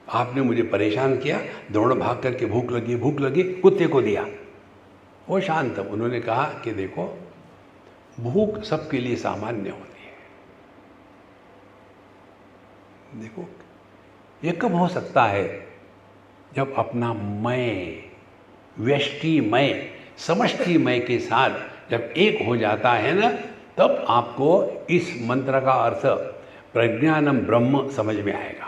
आपने मुझे परेशान किया, दौड़ भाग करके भूख लगी, कुत्ते को दिया। वो शांत। उन्होंने कहा कि देखो, भूख सबके लिए सामान्य होती है। देखो, ये कब हो सकता है, जब अपना मैं, व्यष्टि मैं, समष्टि मैं के साथ जब एक हो जाता है ना, तब आपको इस मंत्र का अर्थ प्रज्ञानम ब्रह्म समझ में आएगा।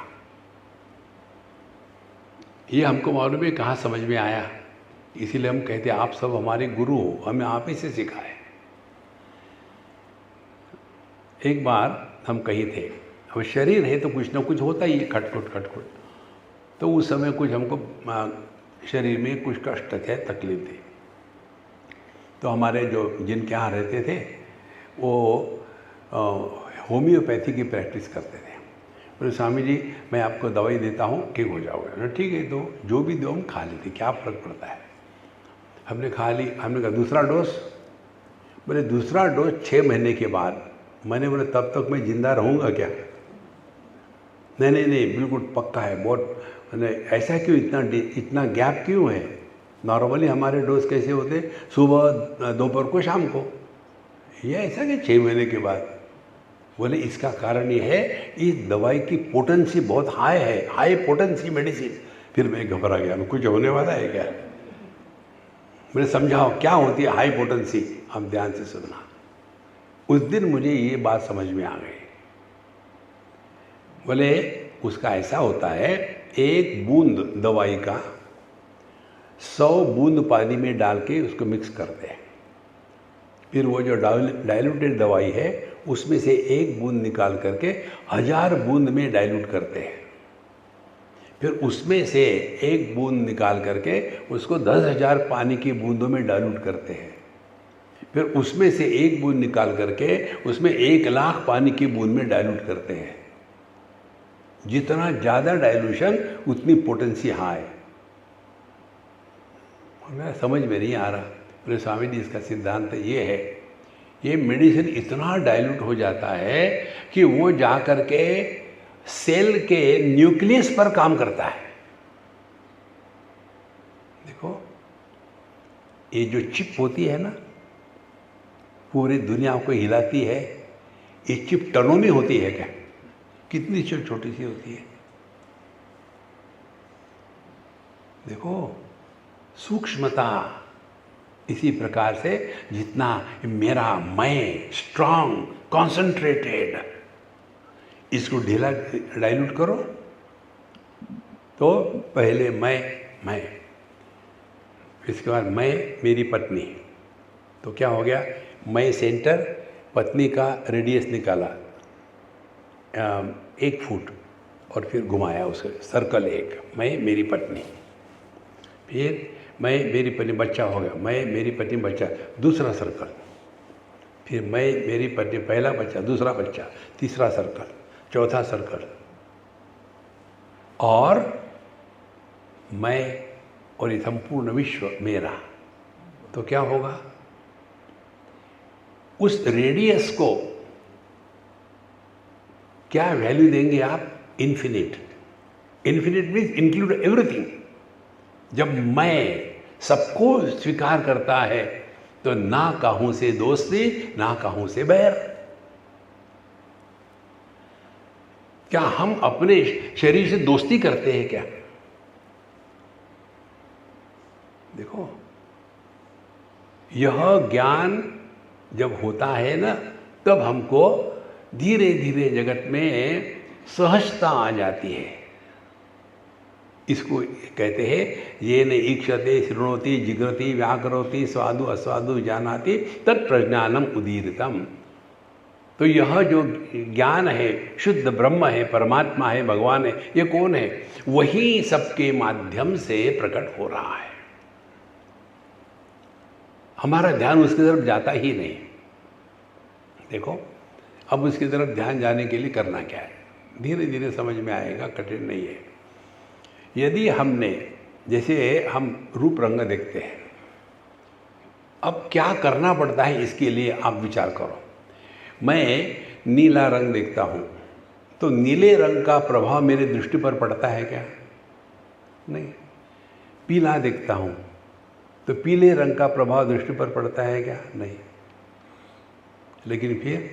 ये हमको मालूम है कहाँ समझ में आया, इसीलिए हम कहते हैं आप सब हमारे गुरु हो, हमें आप ही से सिखाए। एक बार हम कहीं थे, अब शरीर है तो कुछ ना कुछ होता ही है, खटखुट। तो उस समय कुछ हमको शरीर में कुछ कष्ट थे, तकलीफ थी। तो हमारे जो जिनके यहाँ रहते थे वो होम्योपैथी की प्रैक्टिस करते थे। बोले स्वामी जी, मैं आपको दवाई देता हूँ, ठीक हो जाओगे। ठीक है, तो जो भी दो हम खा लेते, क्या फ़र्क पड़ता है। हमने खा ली। हमने कहा दूसरा डोज, बोले दूसरा डोज 6 महीने के बाद। मैंने बोला तब तक मैं जिंदा रहूँगा क्या? नहीं नहीं नहीं, बिल्कुल पक्का है। बहुत मैंने ऐसा क्यों, इतना गैप क्यों है? नॉर्मली हमारे डोज कैसे होते, सुबह, दोपहर को, शाम को। ये ऐसा कि 6 महीने के बाद? बोले इसका कारण ये है, इस दवाई की पोटेंसी बहुत हाई है, हाई पोटेंसी मेडिसिन। फिर मैं घबरा गया, कुछ होने वाला है क्या? मैंने समझाओ क्या होती है हाई पोटेंसी, हम ध्यान से सुनना। उस दिन मुझे ये बात समझ में आ गई। बोले उसका ऐसा होता है, 1 बूंद दवाई का 100 बूंद पानी में डाल के उसको मिक्स करते हैं। फिर वो जो डाइल्यूटेड दवाई है उसमें से 1 बूंद निकाल करके 1000 बूंद में डाइल्यूट करते हैं। फिर उसमें से 1 बूंद निकाल करके उसको 10,000 पानी की बूंदों में डाइल्यूट करते हैं। फिर उसमें से 1 बूंद निकाल करके उसमें 1,00,000 पानी की बूंद में डाइल्यूट करते हैं। जितना ज़्यादा डाइल्यूशन उतनी पोटेंसी हाई। मैं समझ में नहीं आ रहा। बोले स्वामी जी इसका सिद्धांत ये है, ये मेडिसिन इतना डाइल्यूट हो जाता है कि वो जा कर के सेल के न्यूक्लियस पर काम करता है। देखो ये जो चिप होती है ना, पूरी दुनिया को हिलाती है। ये चिप टनों में होती है क्या? कितनी छोटी सी होती है। देखो सूक्ष्मता। इसी प्रकार से जितना मेरा मैं स्ट्रांग, कॉन्सेंट्रेटेड, इसको ढीला डाइल्यूट करो तो पहले मैं, इसके बाद मैं मेरी पत्नी, तो क्या हो गया? मैं सेंटर, पत्नी का रेडियस निकाला 1 फुट और फिर घुमाया उसे, सर्कल 1, मैं मेरी पत्नी। फिर मैं मेरी पत्नी, बच्चा हो गया, मैं मेरी पत्नी बच्चा, दूसरा सर्कल। फिर मैं मेरी पत्नी, पहला बच्चा, दूसरा बच्चा, तीसरा सर्कल, चौथा सर्कल, और मैं और ये संपूर्ण विश्व मेरा। तो क्या होगा? उस रेडियस को क्या वैल्यू देंगे आप? Infinite. Infinite means include everything. जब मैं सबको स्वीकार करता है तो ना काहूं से दोस्ती, ना काहूं से बैर। क्या हम अपने शरीर से दोस्ती करते हैं क्या? देखो यह ज्ञान जब होता है ना, तब हमको धीरे धीरे जगत में सहजता आ जाती है। इसको कहते हैं ये न ईक्षते शृणोति जिग्रति व्याकरोति स्वादु अस्वादु जानाति तत्प्रज्ञानम उदीरितम। तो यह जो ज्ञान है, शुद्ध ब्रह्म है, परमात्मा है, भगवान है, ये कौन है? वही सबके माध्यम से प्रकट हो रहा है। हमारा ध्यान उसकी तरफ जाता ही नहीं। देखो अब उसकी तरफ ध्यान जाने के लिए करना क्या है? धीरे धीरे समझ में आएगा, कठिन नहीं है। यदि हमने, जैसे हम रूप रंग देखते हैं, अब क्या करना पड़ता है इसके लिए आप विचार करो। मैं नीला रंग देखता हूँ तो नीले रंग का प्रभाव मेरे दृष्टि पर पड़ता है क्या? नहीं। पीला देखता हूँ तो पीले रंग का प्रभाव दृष्टि पर पड़ता है क्या? नहीं। लेकिन फिर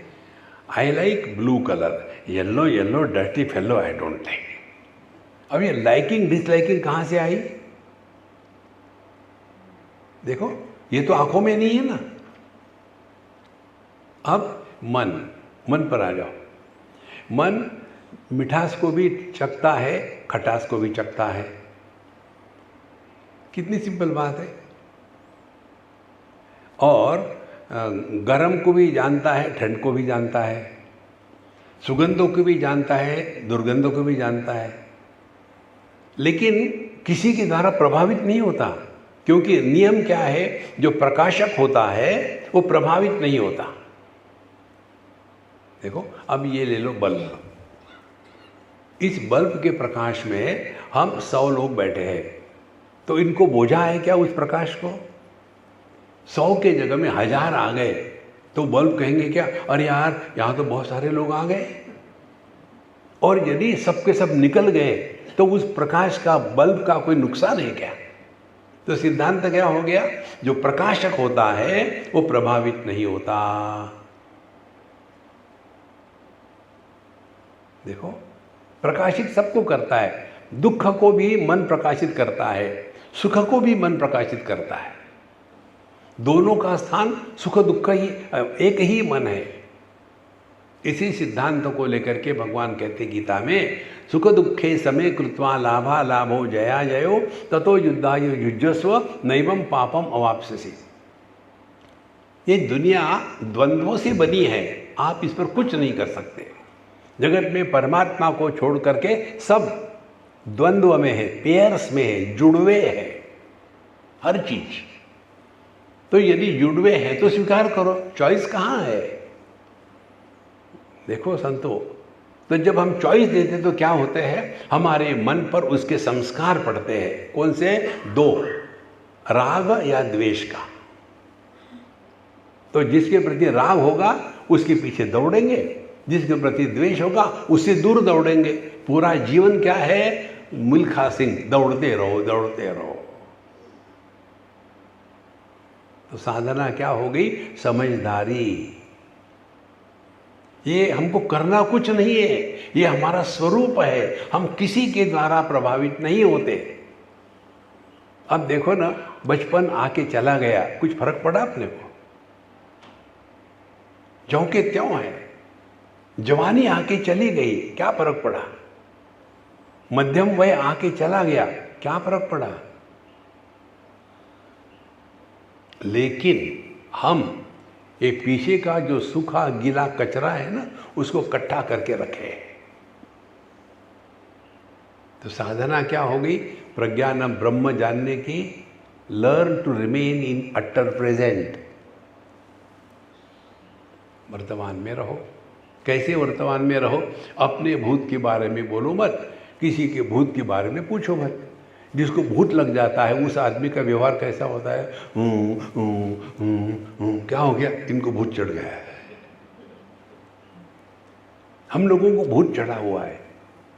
I like blue colour, yellow yellow dirty fellow, I don't like. अब ये लाइकिंग डिसलाइकिंग कहाँ से आई? देखो ये तो आंखों में नहीं है ना। अब मन पर आ जाओ। मन मिठास को भी चखता है, खटास को भी चखता है। कितनी सिंपल बात है। और गरम को भी जानता है, ठंड को भी जानता है, सुगंधों को भी जानता है, दुर्गंधों को भी जानता है, लेकिन किसी के द्वारा प्रभावित नहीं होता। क्योंकि नियम क्या है? जो प्रकाशक होता है वो प्रभावित नहीं होता। देखो अब ये ले लो बल्ब। इस बल्ब के प्रकाश में हम 100 लोग बैठे हैं, तो इनको बोझा है क्या उस प्रकाश को? 100 के जगह में 1000 आ गए तो बल्ब कहेंगे क्या, अरे यार यहाँ तो बहुत सारे लोग आ गए। और यदि सबके सब निकल गए तो उस प्रकाश का, बल्ब का कोई नुकसान है क्या? तो सिद्धांत क्या हो गया, जो प्रकाशक होता है वो प्रभावित नहीं होता। देखो, प्रकाशित सबको करता है, दुख को भी मन प्रकाशित करता है, सुख को भी मन प्रकाशित करता है। दोनों का स्थान सुख दुख का ही, एक ही मन है। इसी सिद्धांत को लेकर के भगवान कहते गीता में, सुख दुखे समे कृत्वा लाभा लाभो जया जयो ततो युद्धाय युज्यस्व नैवं पापम अवाप्स्यसि। ये दुनिया द्वंद्वों से बनी है, आप इस पर कुछ नहीं कर सकते। जगत में परमात्मा को छोड़ करके सब द्वंद्व में है, पेयर्स में है, जुड़वे है हर चीज। तो यदि जुड़वे हैं तो स्वीकार करो, चॉइस कहाँ है? देखो संतो, तो जब हम चॉइस देते तो क्या होते हैं, हमारे मन पर उसके संस्कार पड़ते हैं। कौन से? दो, राग या द्वेष का। तो जिसके प्रति राग होगा उसके पीछे दौड़ेंगे, जिसके प्रति द्वेष होगा उससे दूर दौड़ेंगे। पूरा जीवन क्या है, मिल्खा सिंह, दौड़ते रहो दौड़ते रहो। तो साधना क्या हो गई, समझदारी। ये हमको करना कुछ नहीं है, ये हमारा स्वरूप है, हम किसी के द्वारा प्रभावित नहीं होते। अब देखो ना, बचपन आके चला गया, कुछ फर्क पड़ा अपने को? ज्यों के त्यों है। जवानी आके चली गई, क्या फर्क पड़ा? मध्यम वय आके चला गया, क्या फर्क पड़ा? लेकिन हम ये पीछे का जो सूखा गीला कचरा है ना, उसको इकट्ठा करके रखे। तो साधना क्या हो गई, प्रज्ञान ब्रह्म जानने की, learn to remain in utter present. वर्तमान में रहो। कैसे वर्तमान में रहो? अपने भूत के बारे में बोलो मत, किसी के भूत के बारे में पूछो मत। जिसको भूत लग जाता है उस आदमी का व्यवहार कैसा होता है, क्या हो गया, इनको भूत चढ़ गया है। हम लोगों को भूत चढ़ा हुआ है,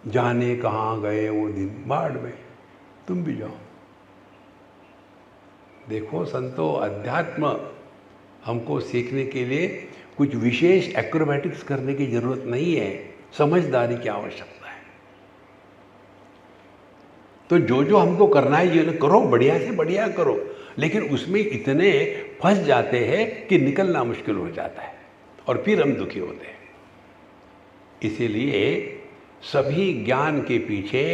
जाने कहाँ गए वो दिन, बाढ़ में, तुम भी जाओ। देखो संतो, अध्यात्म हमको सीखने के लिए कुछ विशेष एक्रोबैटिक्स करने की जरूरत नहीं है, समझदारी की आवश्यकता है। तो जो जो हमको करना है ये करो, बढ़िया से बढ़िया करो, लेकिन उसमें इतने फंस जाते हैं कि निकलना मुश्किल हो जाता है और फिर हम दुखी होते हैं। इसीलिए सभी ज्ञान के पीछे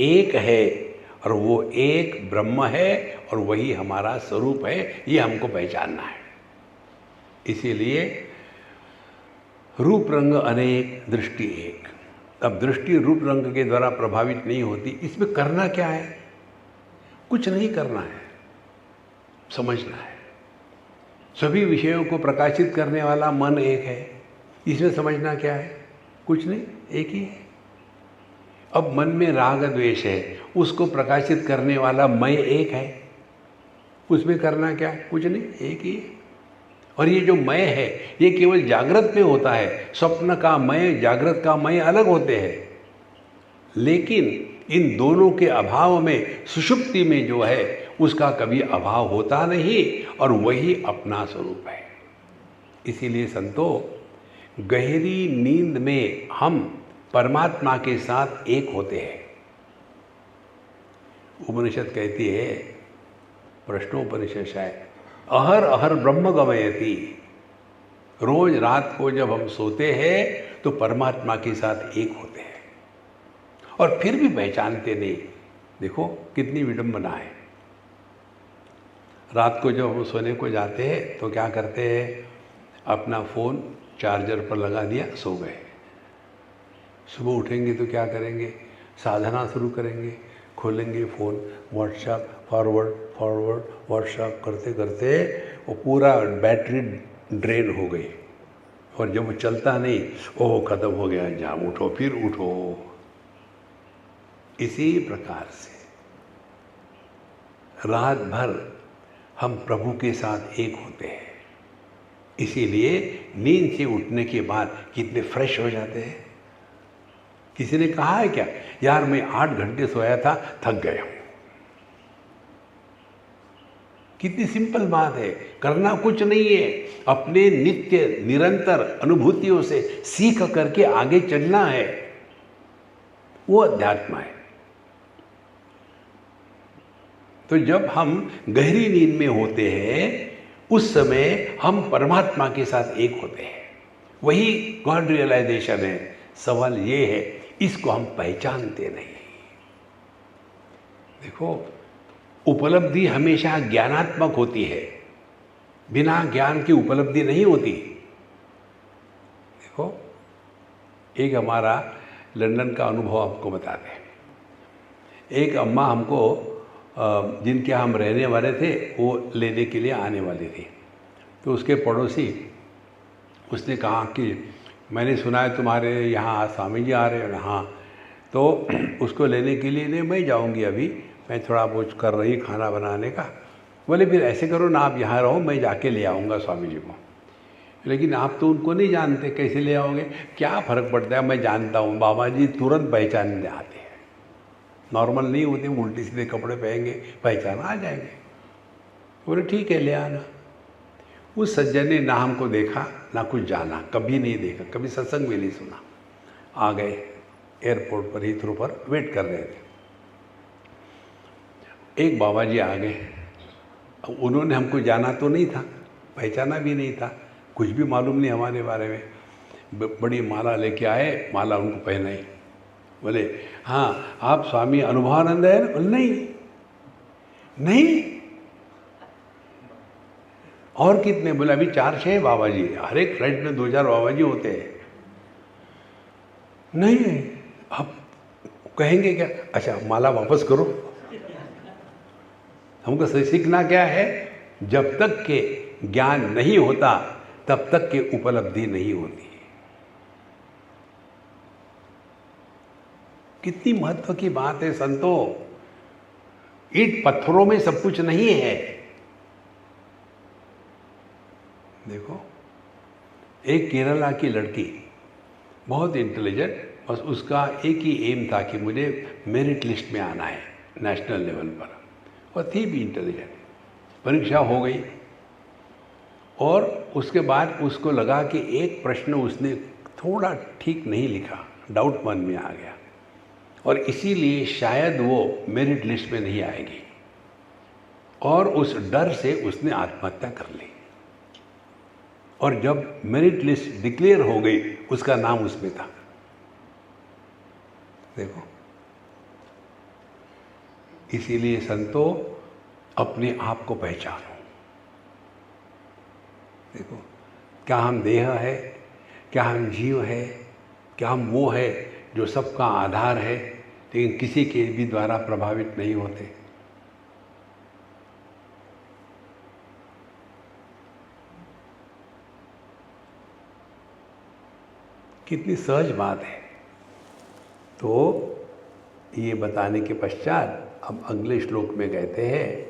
एक है और वो एक ब्रह्म है और वही हमारा स्वरूप है, ये हमको पहचानना है। इसीलिए रूप रंग अनेक, दृष्टि एक। अब दृष्टि रूप रंग के द्वारा प्रभावित नहीं होती। इसमें करना क्या है? कुछ नहीं करना है, समझना है। सभी विषयों को प्रकाशित करने वाला मन एक है, इसमें समझना क्या है? कुछ नहीं, एक ही है। अब मन में राग द्वेष है, उसको प्रकाशित करने वाला मैं एक है, उसमें करना क्या है? कुछ नहीं, एक ही है। और ये जो मैं है ये केवल जागृत में होता है, स्वप्न का मैं, जागृत का मैं अलग होते हैं। लेकिन इन दोनों के अभाव में सुषुप्ति में जो है उसका कभी अभाव होता नहीं और वही अपना स्वरूप है। इसीलिए संतो, गहरी नींद में हम परमात्मा के साथ एक होते हैं। उपनिषद कहती है, प्रश्नोपनिषद शायद, अहर अहर ब्रह्म गमयति। रोज रात को जब हम सोते हैं तो परमात्मा के साथ एक होते हैं और फिर भी पहचानते नहीं। देखो कितनी विडंबना है। रात को जब हम सोने को जाते हैं तो क्या करते हैं, अपना फ़ोन चार्जर पर लगा दिया, सो गए। सुबह उठेंगे तो क्या करेंगे, साधना शुरू करेंगे, खोलेंगे phone, WhatsApp forward forward WhatsApp करते करते वो पूरा बैटरी ड्रेन हो गई और जब वो चलता नहीं, ओह ख़त्म हो गया, जाम, उठो फिर उठो। इसी प्रकार से रात भर हम प्रभु के साथ एक होते हैं इसीलिए नींद से उठने के बाद कितने फ्रेश हो जाते हैं। किसी ने कहा है क्या, यार मैं 8 घंटे सोया था, थक गया हूं। कितनी सिंपल बात है, करना कुछ नहीं है, अपने नित्य निरंतर अनुभूतियों से सीख करके आगे चलना है, वो अध्यात्म है। तो जब हम गहरी नींद में होते हैं उस समय हम परमात्मा के साथ एक होते हैं, वही गॉड रियलाइजेशन है। सवाल ये है, इसको हम पहचानते नहीं। देखो, उपलब्धि हमेशा ज्ञानात्मक होती है, बिना ज्ञान की उपलब्धि नहीं होती। देखो, एक हमारा लंदन का अनुभव आपको बताते हैं। एक अम्मा हमको जिनके हम रहने वाले थे वो लेने के लिए आने वाली थी। तो उसके पड़ोसी, उसने कहा कि मैंने सुना है तुम्हारे यहाँ स्वामी जी आ रहे हैं। हाँ, तो उसको लेने के लिए नहीं, मैं जाऊँगी अभी, मैं थोड़ा बहुत कर रही खाना बनाने का। बोले फिर ऐसे करो ना, आप यहाँ रहो, मैं जाके ले आऊँगा स्वामी जी को। लेकिन आप तो उनको नहीं जानते, कैसे ले आओगे? क्या फ़र्क पड़ता है, मैं जानता हूँ, बाबा जी तुरंत पहचानने आते हैं। नॉर्मल नहीं होते, उल्टे सीधे कपड़े पहनेंगे, पहचान आ जाएंगे। बोले ठीक है, ले आना। उस सज्जन ने ना हमको देखा ना कुछ जाना, कभी नहीं देखा, कभी सत्संग भी नहीं सुना। आ गए एयरपोर्ट पर, हीथ्रो पर वेट कर रहे थे। एक बाबा जी आ गए। उन्होंने हमको जाना तो नहीं था, पहचाना भी नहीं था, कुछ भी मालूम नहीं हमारे बारे में। बड़ी माला लेके आए, माला उनको पहनाई। बोले हाँ, आप स्वामी अनुभवानंद है ना? नहीं नहीं। और कितने? बोले अभी 4-6 बाबा जी, हर एक फ्लाइट में 2-4 बाबा जी होते हैं। नहीं, आप कहेंगे क्या? अच्छा, माला वापस करो। हमको सीखना क्या है, जब तक के ज्ञान नहीं होता तब तक के उपलब्धि नहीं होती। कितनी महत्व की बात है संतो। ईंट पत्थरों में सब कुछ नहीं है। देखो, एक केरला की लड़की, बहुत इंटेलिजेंट, बस उसका एक ही एम था कि मुझे मेरिट लिस्ट में आना है नेशनल लेवल पर, और थी भी इंटेलिजेंट। परीक्षा हो गई और उसके बाद उसको लगा कि एक प्रश्न उसने थोड़ा ठीक नहीं लिखा, डाउट मन में आ गया, और इसीलिए शायद वो मेरिट लिस्ट में नहीं आएगी, और उस डर से उसने आत्महत्या कर ली। और जब मेरिट लिस्ट डिक्लेयर हो गई, उसका नाम उसमें था। देखो, इसीलिए संतो अपने आप को पहचानो। देखो, क्या हम देह है, क्या हम जीव है, क्या हम वो है जो सबका आधार है लेकिन किसी के भी द्वारा प्रभावित नहीं होते? कितनी सहज बात है। तो ये बताने के पश्चात अब अगले श्लोक में कहते हैं,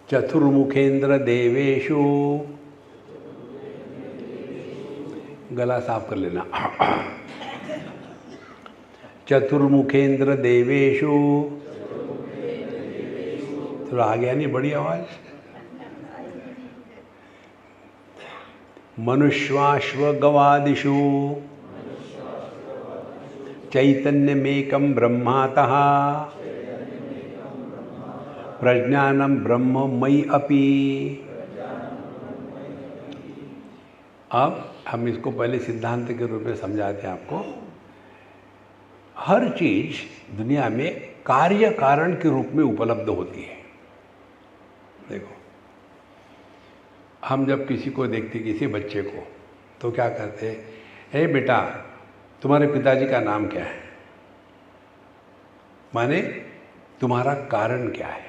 चतुर्मुखेन्द्र देवेशु, गला साफ कर लेना, चतुर्मुखेन्द्र देवेशु, थोड़ा आ गया नहीं, बड़ी आवाज, मनुष्वाश्व गवादिषु चैतन्यमेकं ब्रह्मातः प्रज्ञानं ब्रह्म मयि अपि। अब हम इसको पहले सिद्धांत के रूप में समझाते हैं आपको। हर चीज दुनिया में कार्य कारण के रूप में उपलब्ध होती है। देखो, हम जब किसी को देखते, किसी बच्चे को, तो क्या करते हैं, हे बेटा तुम्हारे पिताजी का नाम क्या है? माने तुम्हारा कारण क्या है?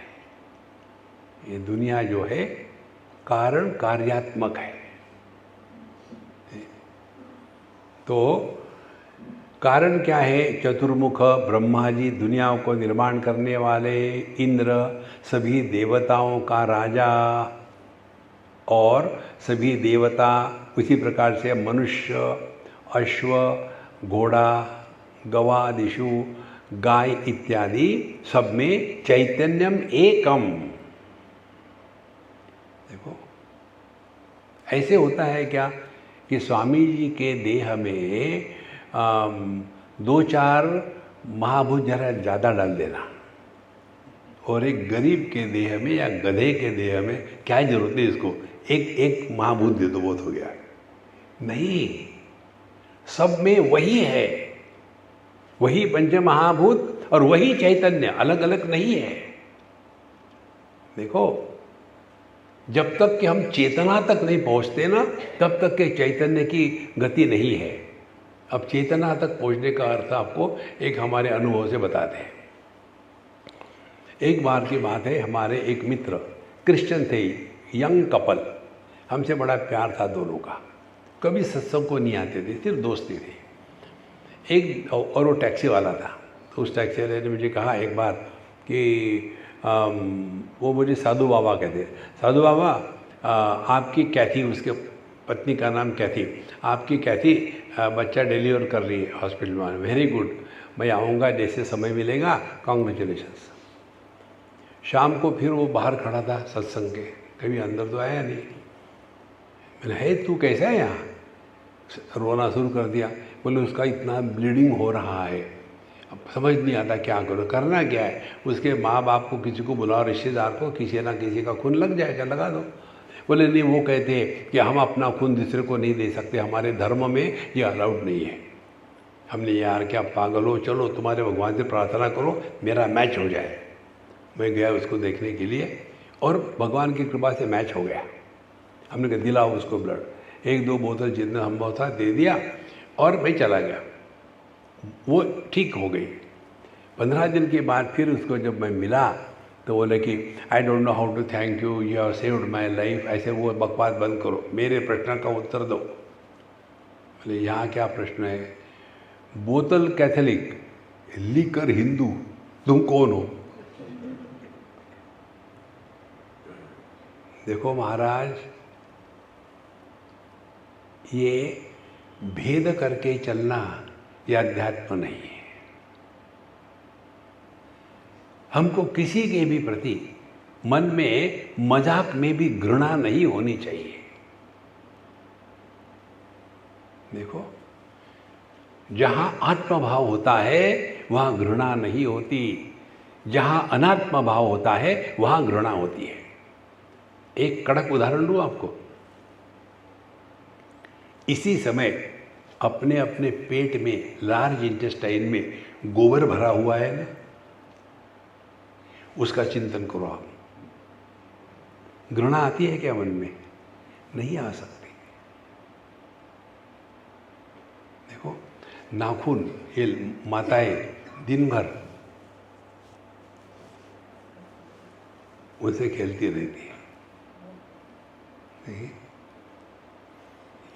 ये दुनिया जो है कारण कार्यात्मक है। तो कारण क्या है? चतुर्मुख ब्रह्मा जी, दुनिया को निर्माण करने वाले, इंद्र सभी देवताओं का राजा, और सभी देवता उसी प्रकार से मनुष्य, अश्व, घोड़ा, गवादिषु, गाय इत्यादि सब में चैतन्यम एकम। देखो ऐसे होता है क्या कि स्वामी जी के देह में 2-4 महाभूत जरा ज़्यादा डाल देना, और एक गरीब के देह में या गधे के देह में क्या जरूरत है इसको, एक महाभूत दे दो, बहुत हो गया। नहीं, सब में वही है, वही पंच महाभूत और वही चैतन्य, अलग अलग नहीं है। देखो जब तक कि हम चेतना तक नहीं पहुंचते ना, तब तक के चैतन्य की गति नहीं है। अब चेतना तक पहुंचने का अर्थ आपको एक हमारे अनुभव से बताते हैं। एक बार की बात है, हमारे एक मित्र क्रिश्चियन थे, यंग कपल, हमसे बड़ा प्यार था दोनों का, कभी सत्संग को नहीं आते थे, सिर्फ दोस्ती थी। एक और वो टैक्सी वाला था, तो उस टैक्सी वाले ने मुझे कहा एक बार कि वो मुझे साधु बाबा कहते, साधु बाबा आपकी कैथी, उसके पत्नी का नाम कैथी, आपकी कैथी बच्चा डिलीवर कर रही है हॉस्पिटल में, वेरी गुड, मैं आऊँगा जैसे समय मिलेगा, कॉन्ग्रेचुलेशंस। शाम को फिर वो बाहर खड़ा था सत्संग के, कभी अंदर तो आया नहीं। मैंने, है तू कैसा है यहाँ? रोना शुरू कर दिया। बोले उसका इतना ब्लीडिंग हो रहा है, अब समझ नहीं आता क्या करो, करना क्या है। उसके माँ बाप को किसी को बुलाओ, रिश्तेदार को, किसी ना किसी का खून लग जाएगा, लगा दो। बोले नहीं, वो कहते हैं कि हम अपना खून दूसरे को नहीं दे सकते, हमारे धर्म में ये अलाउड नहीं है। हमने, यार क्या पागल हो, चलो तुम्हारे भगवान से प्रार्थना करो मेरा मैच हो जाए। मैं गया उसको देखने के लिए, और भगवान की कृपा से मैच हो गया। हमने कहा दिलाओ उसको ब्लड, 1-2 बोतल जितना संभव था दे दिया, और मैं चला गया। वो ठीक हो गई। 15 दिन के बाद फिर उसको जब मैं मिला तो बोले कि I don't know how to thank you, you have saved my life. ऐसे वो बकवास बंद करो, मेरे प्रश्न का उत्तर दो। बोले यहाँ क्या प्रश्न है? बोतल कैथोलिक, लीकर हिंदू, तुम कौन हो? देखो महाराज, ये भेद करके चलना ये अध्यात्म नहीं है। हमको किसी के भी प्रति मन में मजाक में भी घृणा नहीं होनी चाहिए। देखो जहां आत्मभाव होता है वहां घृणा नहीं होती, जहां अनात्म भाव होता है वहां घृणा होती है। एक कड़क उदाहरण दूं आपको। इसी समय अपने अपने पेट में, लार्ज इंटेस्टाइन में गोबर भरा हुआ है ना, उसका चिंतन करो आप। घृणा आती है क्या मन में? नहीं आ सकती। देखो नाखून, ये माताएं दिन भर उनसे खेलती रहती है।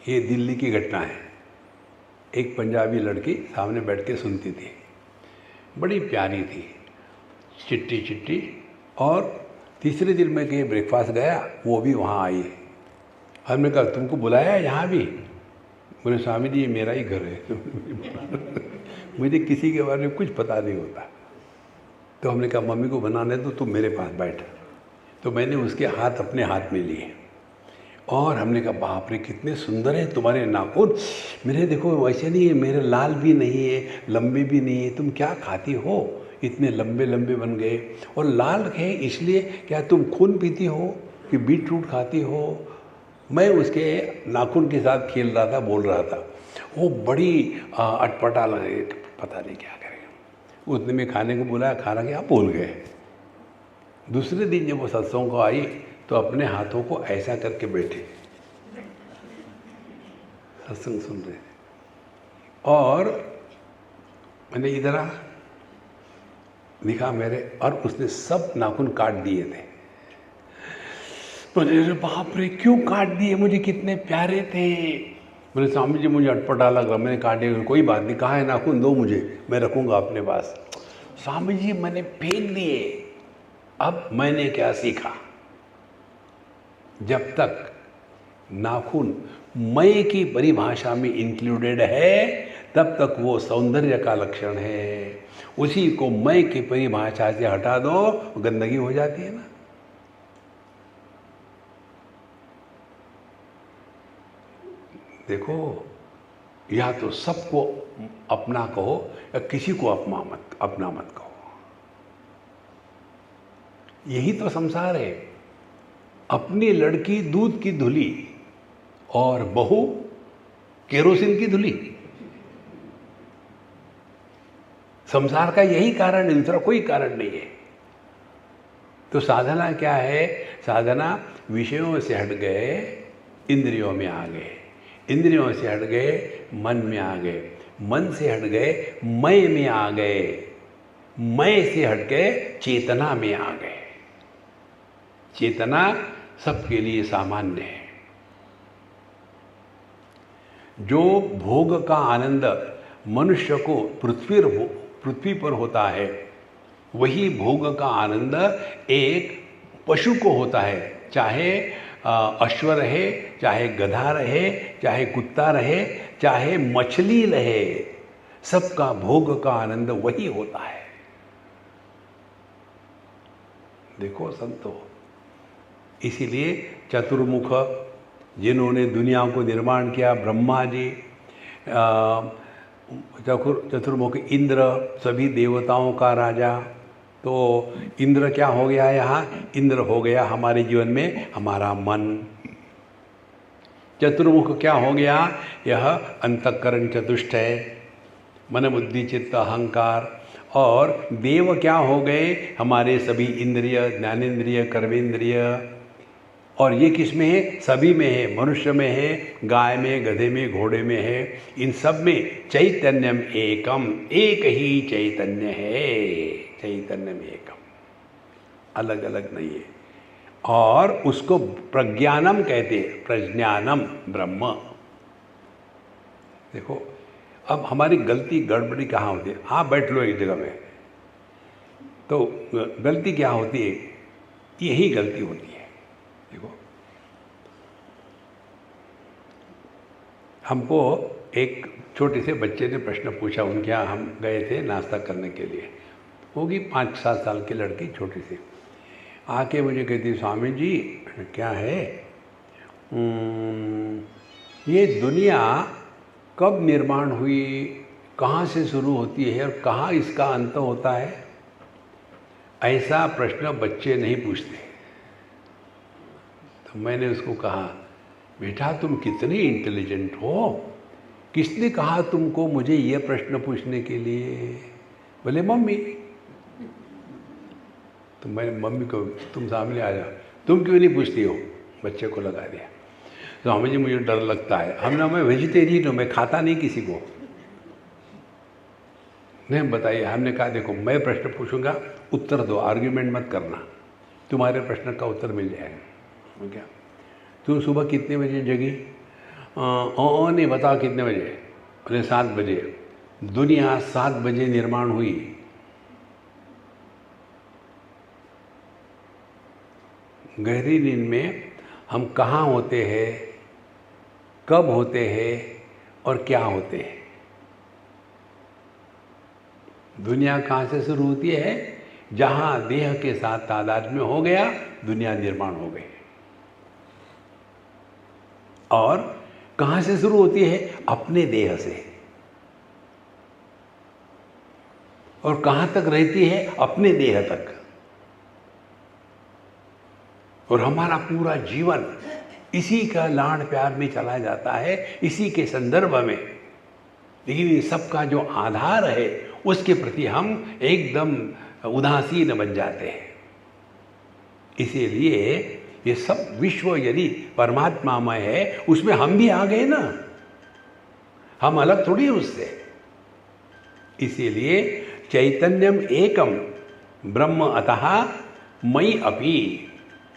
ये दिल्ली की घटना है। एक पंजाबी लड़की सामने बैठ के सुनती थी, बड़ी प्यारी थी, चिट्टी चिट्टी। और तीसरे दिन मैं कहीं ब्रेकफास्ट गया, वो भी वहाँ आई। हमने कहा तुमको बुलाया है यहाँ भी? बोले स्वामी जी ये मेरा ही घर है। मुझे किसी के बारे में कुछ पता नहीं होता। तो हमने कहा मम्मी को बनाने दो, तुम मेरे पास बैठ। तो मैंने उसके हाथ अपने हाथ में लिए और हमने कहा बाप रे कितने सुंदर है तुम्हारे नाखून। मेरे देखो वैसे नहीं है, मेरे लाल भी नहीं है, लंबे भी नहीं है। तुम क्या खाती हो, इतने लंबे लंबे बन गए। और लाल है इसलिए क्या तुम खून पीती हो कि बीट रूट खाती हो? मैं उसके नाखून के साथ खेल रहा था, बोल रहा था। वो बड़ी अटपटा लगे, पता नहीं क्या करें। उसने मैं खाने को बुलाया, खाना क्या भूल गए। दूसरे दिन जब वो सत्संग को आई तो अपने हाथों को ऐसा करके बैठे, सत्संग सुन रहे थे। और मैंने इधर आ दिखा मेरे, और उसने सब नाखून काट दिए थे। मुझे बाप रे क्यों काट दिए, मुझे कितने प्यारे थे। बोले स्वामी जी मुझे अटपटा लग रहा, मैंने काटे। कोई बात नहीं, कहाँ है नाखून, दो मुझे, मैं रखूँगा अपने पास। स्वामी जी मैंने फेंक दिए। अब मैंने क्या सीखा? जब तक नाखून मैं की परिभाषा में इंक्लूडेड है तब तक वो सौंदर्य का लक्षण है। उसी को मैं की परिभाषा से हटा दो, गंदगी हो जाती है ना। देखो, या तो सबको अपना कहो या किसी को अपना मत कहो। यही तो संसार है। अपनी लड़की दूध की धुली और बहू केरोसिन की धुली। संसार का यही कारण है, दूसरा कोई कारण नहीं है। तो साधना क्या है? साधना विषयों से हट गए, इंद्रियों में आ गए, इंद्रियों से हट गए, मन में आ गए, मन से हट गए, मैं में आ गए, मैं से हट गए, चेतना में आ गए। चेतना सबके लिए सामान्य है। जो भोग का आनंद मनुष्य को पृथ्वी पर होता है, वही भोग का आनंद एक पशु को होता है। चाहे अश्व रहे, चाहे गधा रहे, चाहे कुत्ता रहे, चाहे मछली रहे, सबका भोग का आनंद वही होता है। देखो संतो, इसीलिए चतुर्मुख जिन्होंने दुनिया को निर्माण किया, ब्रह्मा जी, चतुर्मुख इंद्र, सभी देवताओं का राजा। तो इंद्र क्या हो गया यहाँ? इंद्र हो गया हमारे जीवन में हमारा मन। चतुर्मुख क्या हो गया? यह अंतःकरण चतुष्ट है, मन बुद्धि चित्त अहंकार। और देव क्या हो गए? हमारे सभी इंद्रिय, ज्ञानेंद्रिय, कर्मेंद्रिय। और ये किस में है? सभी में है। मनुष्य में है, गाय में, गधे में, घोड़े में है। इन सब में चैतन्यम एकम, एक ही चैतन्य है। चैतन्यम एकम, अलग अलग नहीं है। और उसको प्रज्ञानम कहते हैं, प्रज्ञानम ब्रह्म। देखो, अब हमारी गलती गड़बड़ी कहाँ होती है? हाँ, बैठ लो एक जगह में। तो गलती क्या होती है? यही गलती होती है। देखो, हमको एक छोटे से बच्चे ने प्रश्न पूछा। उनके यहाँ हम गए थे नाश्ता करने के लिए। होगी 5-7 साल की लड़की, छोटी सी, आके मुझे कहती, स्वामी जी क्या है, ये दुनिया कब निर्माण हुई, कहाँ से शुरू होती है और कहाँ इसका अंत होता है? ऐसा प्रश्न बच्चे नहीं पूछते। तो मैंने उसको कहा, बेटा तुम कितने इंटेलिजेंट हो, किसने कहा तुमको मुझे ये प्रश्न पूछने के लिए? बोले मम्मी। तो मैंने मम्मी को, तुम सामने आ जाओ, तुम क्यों नहीं पूछती हो? बच्चे को लगा दिया। तो हमें जी मुझे डर लगता है, हमने, मैं वेजिटेरियन हूँ, मैं खाता नहीं किसी को। नहीं बताइए। हमने कहा देखो, मैं प्रश्न पूछूंगा, उत्तर दो, आर्ग्यूमेंट मत करना, तुम्हारे प्रश्न का उत्तर मिल जाएगा। क्या तुम सुबह कितने बजे जगी? नहीं, बताओ कितने बजे? बोले 7 बजे। दुनिया 7 बजे निर्माण हुई। गहरी नींद में हम कहाँ होते हैं, कब होते हैं और क्या होते हैं? दुनिया कहाँ से शुरू होती है? जहाँ देह के साथ तादाद में हो गया, दुनिया निर्माण हो गई। और कहाँ से शुरू होती है? अपने देह से। और कहाँ तक रहती है? अपने देह तक। और हमारा पूरा जीवन इसी का लाड़ प्यार में चला जाता है, इसी के संदर्भ में। लेकिन इन सबका जो आधार है, उसके प्रति हम एकदम उदासीन बन जाते हैं। इसीलिए ये सब विश्व यदि परमात्मामय है, उसमें हम भी आ गए ना, हम अलग थोड़ी हैं उससे। इसीलिए चैतन्यम एकम ब्रह्म अतः मयि अपि।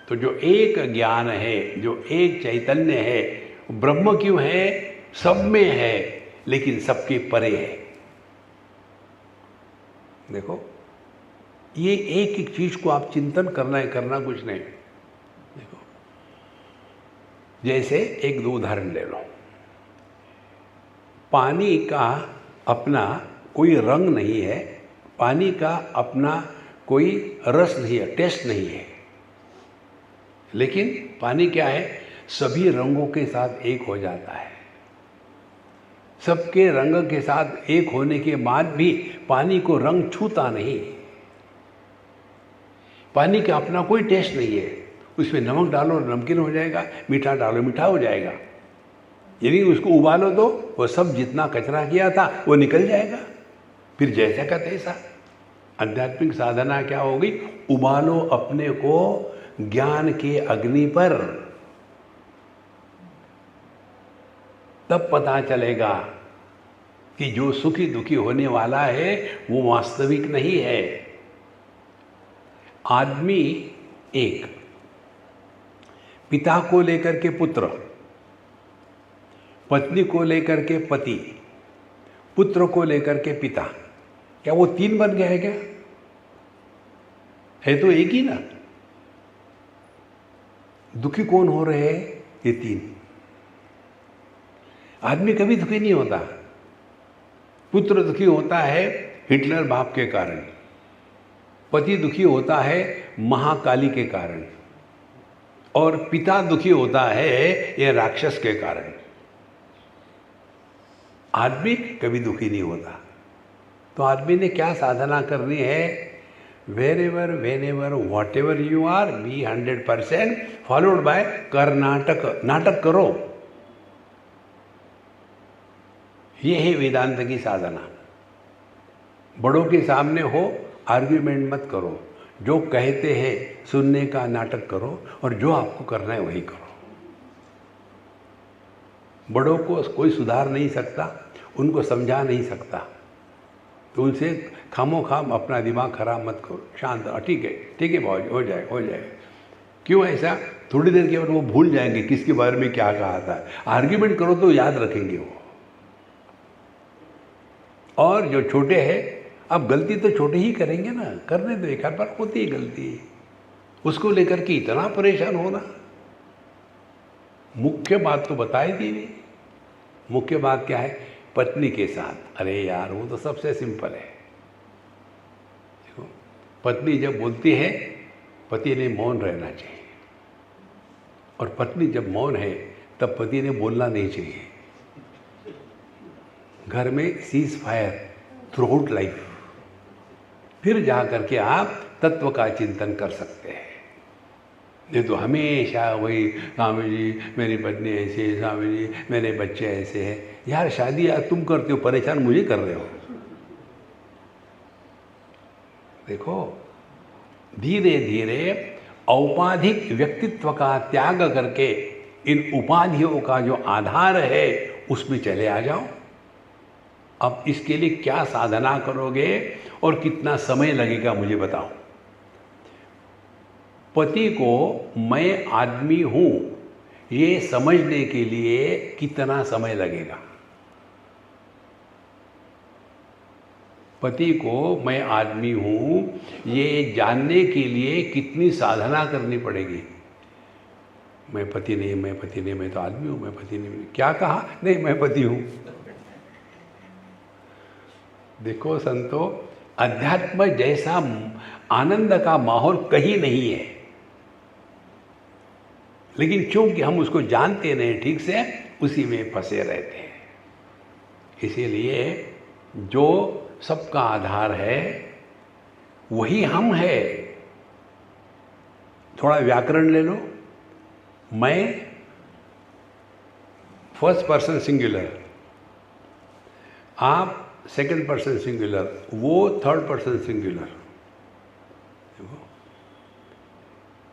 तो जो एक ज्ञान है, जो एक चैतन्य है, ब्रह्म क्यों है? सब में है लेकिन सबके परे है। देखो, ये एक एक चीज को आप चिंतन करना है, करना कुछ नहीं। देखो, जैसे एक दो उदाहरण ले लो। पानी का अपना कोई रंग नहीं है, पानी का अपना कोई रस नहीं है, टेस्ट नहीं है, लेकिन पानी क्या है, सभी रंगों के साथ एक हो जाता है। सबके रंग के साथ एक होने के बाद भी पानी को रंग छूता नहीं। पानी का अपना कोई टेस्ट नहीं है, उसमें नमक डालो नमकीन हो जाएगा, मीठा डालो मीठा हो जाएगा। यदि उसको उबालो तो वो सब जितना कचरा किया था वो निकल जाएगा, फिर जैसा का तैसा। आध्यात्मिक साधना क्या होगी, उबालो अपने को ज्ञान के अग्नि पर, तब पता चलेगा कि जो सुखी दुखी होने वाला है वो वास्तविक नहीं है। आदमी एक, पिता को लेकर के पुत्र, पत्नी को लेकर के पति, पुत्र को लेकर के पिता, क्या वो तीन बन गया है क्या? है तो एक ही ना। दुखी कौन हो रहे हैं? ये तीन। आदमी कभी दुखी नहीं होता। पुत्र दुखी होता है हिटलर बाप के कारण, पति दुखी होता है महाकाली के कारण, और पिता दुखी होता है ये राक्षस के कारण। आदमी कभी दुखी नहीं होता। तो आदमी ने क्या साधना करनी है? Wherever whenever whatever you are, be 100% followed by Karnataka. नाटक करो, ये है वेदांत की साधना। बड़ों के सामने हो, आर्ग्यूमेंट मत करो, जो कहते हैं सुनने का नाटक करो, और जो आपको करना है वही करो। बड़ों को कोई सुधार नहीं सकता, उनको समझा नहीं सकता, तो उनसे खामो खाम अपना दिमाग खराब मत करो। शांत, ठीक है भाई, हो जाए। क्यों ऐसा? थोड़ी देर के बाद वो भूल जाएंगे किसके बारे में क्या कहा था। आर्ग्यूमेंट करो तो याद रखेंगे वो। और जो छोटे हैं, अब गलती तो छोटे ही करेंगे ना, करने दो, एक आध बार होती है गलती, उसको लेकर के इतना परेशान होना। मुख्य बात तो बताई दी नहीं। मुख्य बात क्या है? पत्नी के साथ, अरे यार वो तो सबसे सिंपल है। देखो, पत्नी जब बोलती है, पति ने मौन रहना चाहिए, और पत्नी जब मौन है तब पति ने बोलना नहीं चाहिए। घर में cease fire through out life, फिर जा करके आप तत्व का चिंतन कर सकते हैं। ये तो हमेशा वही, स्वामी जी मेरी पत्नी ऐसी है, स्वामी जी मेरे बच्चे ऐसे हैं। यार शादी यार तुम करते हो, परेशान मुझे कर रहे हो। देखो, धीरे धीरे औपाधिक व्यक्तित्व का त्याग करके इन उपाधियों का जो आधार है उसमें चले आ जाओ। अब इसके लिए क्या साधना करोगे और कितना समय लगेगा मुझे बताओ। पति को मैं आदमी हूं ये समझने के लिए कितना समय लगेगा? पति को मैं आदमी हूं ये जानने के लिए कितनी साधना करनी पड़ेगी? मैं पति नहीं, मैं तो आदमी हूं, मैं पति नहीं। क्या कहा? नहीं, मैं पति हूं। देखो संतो, अध्यात्म जैसा आनंद का माहौल कहीं नहीं है, लेकिन क्योंकि हम उसको जानते नहीं ठीक से, उसी में फंसे रहते हैं। इसीलिए जो सबका आधार है वही हम है। थोड़ा व्याकरण ले लो। मैं फर्स्ट पर्सन सिंगुलर, आप सेकंड पर्सन सिंगुलर, वो थर्ड पर्सन सिंगुलर।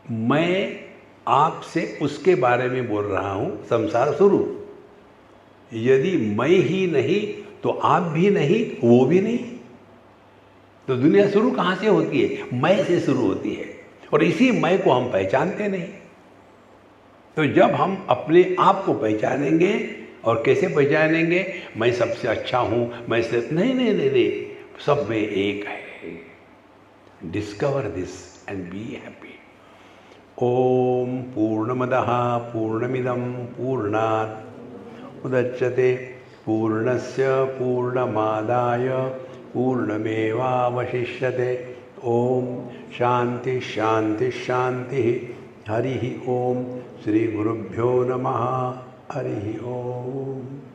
मैं आपसे उसके बारे में बोल रहा हूं, संसार शुरू। यदि मैं ही नहीं तो आप भी नहीं, वो भी नहीं, तो दुनिया शुरू कहां से होती है? मैं से शुरू होती है, और इसी मैं को हम पहचानते नहीं। तो जब हम अपने आप को पहचानेंगे और कैसे पहचानेंगे? मैं सबसे अच्छा हूँ, मैं से नहीं नहीं नहीं नहीं, सब में एक है। Discover this and be happy. ओम पूर्णमदः पूर्णमिदं पूर्णात् उदच्यते पूर्णस्य पूर्णमादाय पूर्णमेवावशिष्यते। ओम शांति शांति शांति। हरि ओम। श्री गुरुभ्यो नमः। हरि ओम।